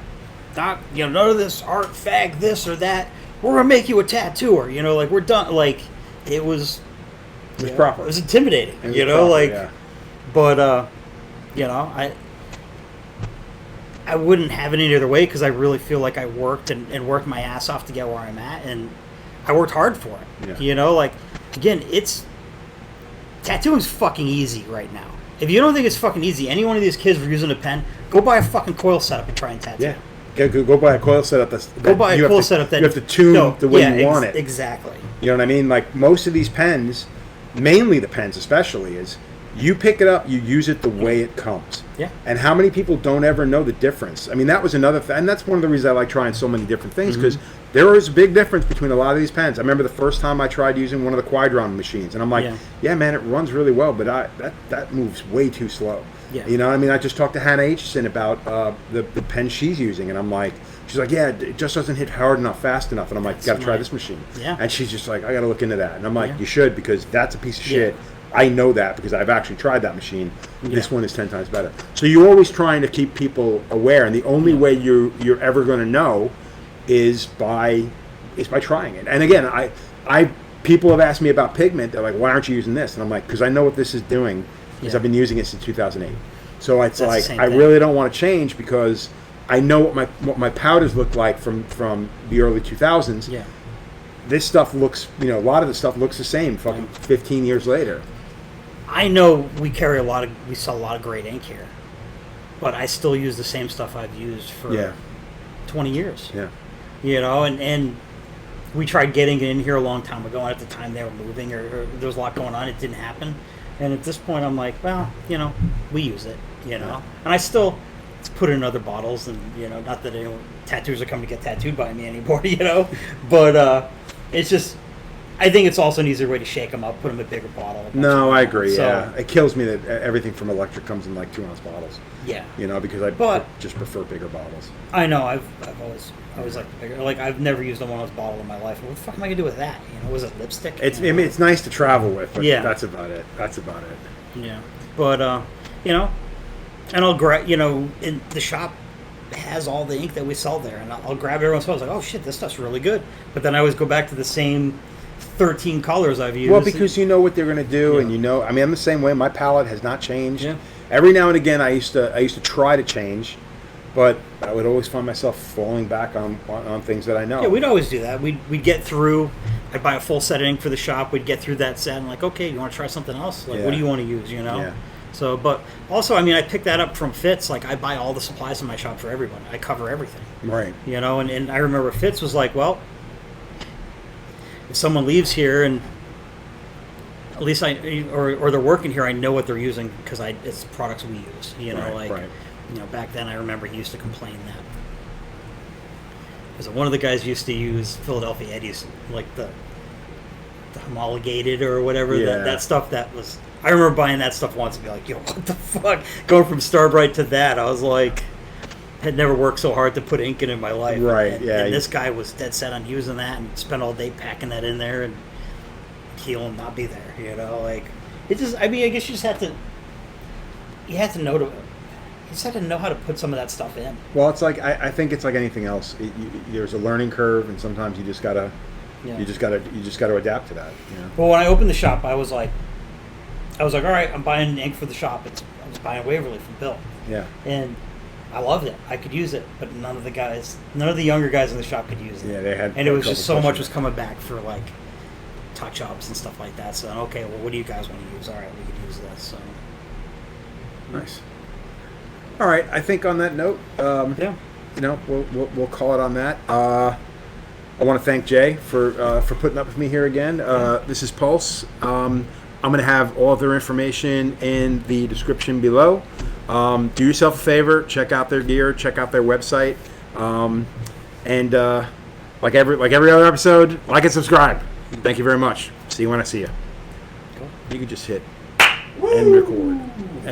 Doc, you know, none of this art fag, this or that, we're gonna make you a tattooer, you know, like, we're done, like, it was proper. It was intimidating, It was you know, proper, like, yeah. but, you know, I wouldn't have it any other way because I really feel like I worked and worked my ass off to get where I'm at, and I worked hard for it. Yeah. You know, like, again, tattooing's fucking easy right now. If you don't think it's fucking easy, any one of these kids were using a pen, go buy a fucking coil setup and try and tattoo. Yeah. Go buy a coil setup. Go buy a coil setup that you have to tune the way you want it. Exactly. You know what I mean? Like most of these pens, mainly the pens especially, is you pick it up, you use it the way it comes. Yeah. And how many people don't ever know the difference? I mean, that was another thing, and that's one of the reasons I like trying so many different things, because there is a big difference between a lot of these pens. I remember the first time I tried using one of the Quadron machines, and I'm like, yeah man, it runs really well, but that moves way too slow. Yeah. You know what I mean? I just talked to Hannah Aitchison about the pen she's using, and I'm like, she's like, yeah, it just doesn't hit hard enough, fast enough. And I'm like, got to try this machine. Yeah. And she's just like, I got to look into that. And I'm like, you should, because that's a piece of shit. I know that because I've actually tried that machine. This one is 10 times better. So you're always trying to keep people aware, and the only way you're ever going to know is by trying it. And again, people have asked me about Pigment. They're like, why aren't you using this? And I'm like, because I know what this is doing, because I've been using it since 2008. So it's like I really don't want to change because I know what my powders look like from the early 2000s. Yeah. This stuff looks, a lot of the stuff looks the same fucking 15 years later. I know we sell a lot of great ink here, but I still use the same stuff I've used for 20 years. Yeah. You know, and we tried getting it in here a long time ago, and at the time they were moving or there was a lot going on. It didn't happen. And at this point, I'm like, well, we use it, And I still put it in other bottles, and, not that tattoos are coming to get tattooed by me anymore, But it's just, I think it's also an easier way to shake them up, put them in a bigger bottle. No, I agree. So, it kills me that everything from Electric comes in like 2-ounce bottles. Yeah. Because I just prefer bigger bottles. I know. I've always liked the bigger. Like, I've never used a 1-ounce bottle in my life. What the fuck am I gonna do with that? Was it lipstick? I mean, it's nice to travel with, but yeah. That's about it. Yeah. But and I'll grab. In the shop has all the ink that we sell there, and I'll grab it every once in a while. I was like, oh shit, this stuff's really good. But then I always go back to the same 13 colors I've used. Well, because you know what they're going to do, and I mean, I'm the same way. My palette has not changed. Yeah. Every now and again, I used to try to change, but I would always find myself falling back on things that I know. Yeah, we'd always do that. We'd get through. I'd buy a full set of ink for the shop. We'd get through that set and like, okay, you want to try something else? Like, what do you want to use? Yeah. So, but also, I mean, I picked that up from Fitz. Like, I buy all the supplies in my shop for everyone. I cover everything. Right. And I remember Fitz was like, well, if someone leaves here and at least or they're working here, I know what they're using because it's products we use. Right. Back then I remember he used to complain that because one of the guys used to use Philadelphia Eddies, like the homologated or whatever, that stuff that was. I remember buying that stuff once and be like, yo, what the fuck? Going from Starbright to that, I was like, had never worked so hard to put ink in my life. Right, and this guy was dead set on using that and spent all day packing that in there, and he'll not be there, like, it just, I mean, I guess you just had to know how to put some of that stuff in. Well, it's like, I think it's like anything else. There's a learning curve, and sometimes you just gotta adapt to that. Well, when I opened the shop, I was like, all right, I'm buying ink for the shop. I was buying Waverly from Bill. Yeah. And I loved it. I could use it, but none of the younger guys in the shop could use it. Yeah, they had. And it was just so much was coming back for like touch-ups and stuff like that. So okay, well, what do you guys want to use? All right, we could use this. So nice. All right, I think on that note, we'll call it on that. I want to thank Jay for putting up with me here again. This is Pulse. I'm going to have all of their information in the description below. Do yourself a favor, check out their gear, check out their website, and like every other episode, like and subscribe. Thank you very much. See you when I see you. Cool. You can just hit end record.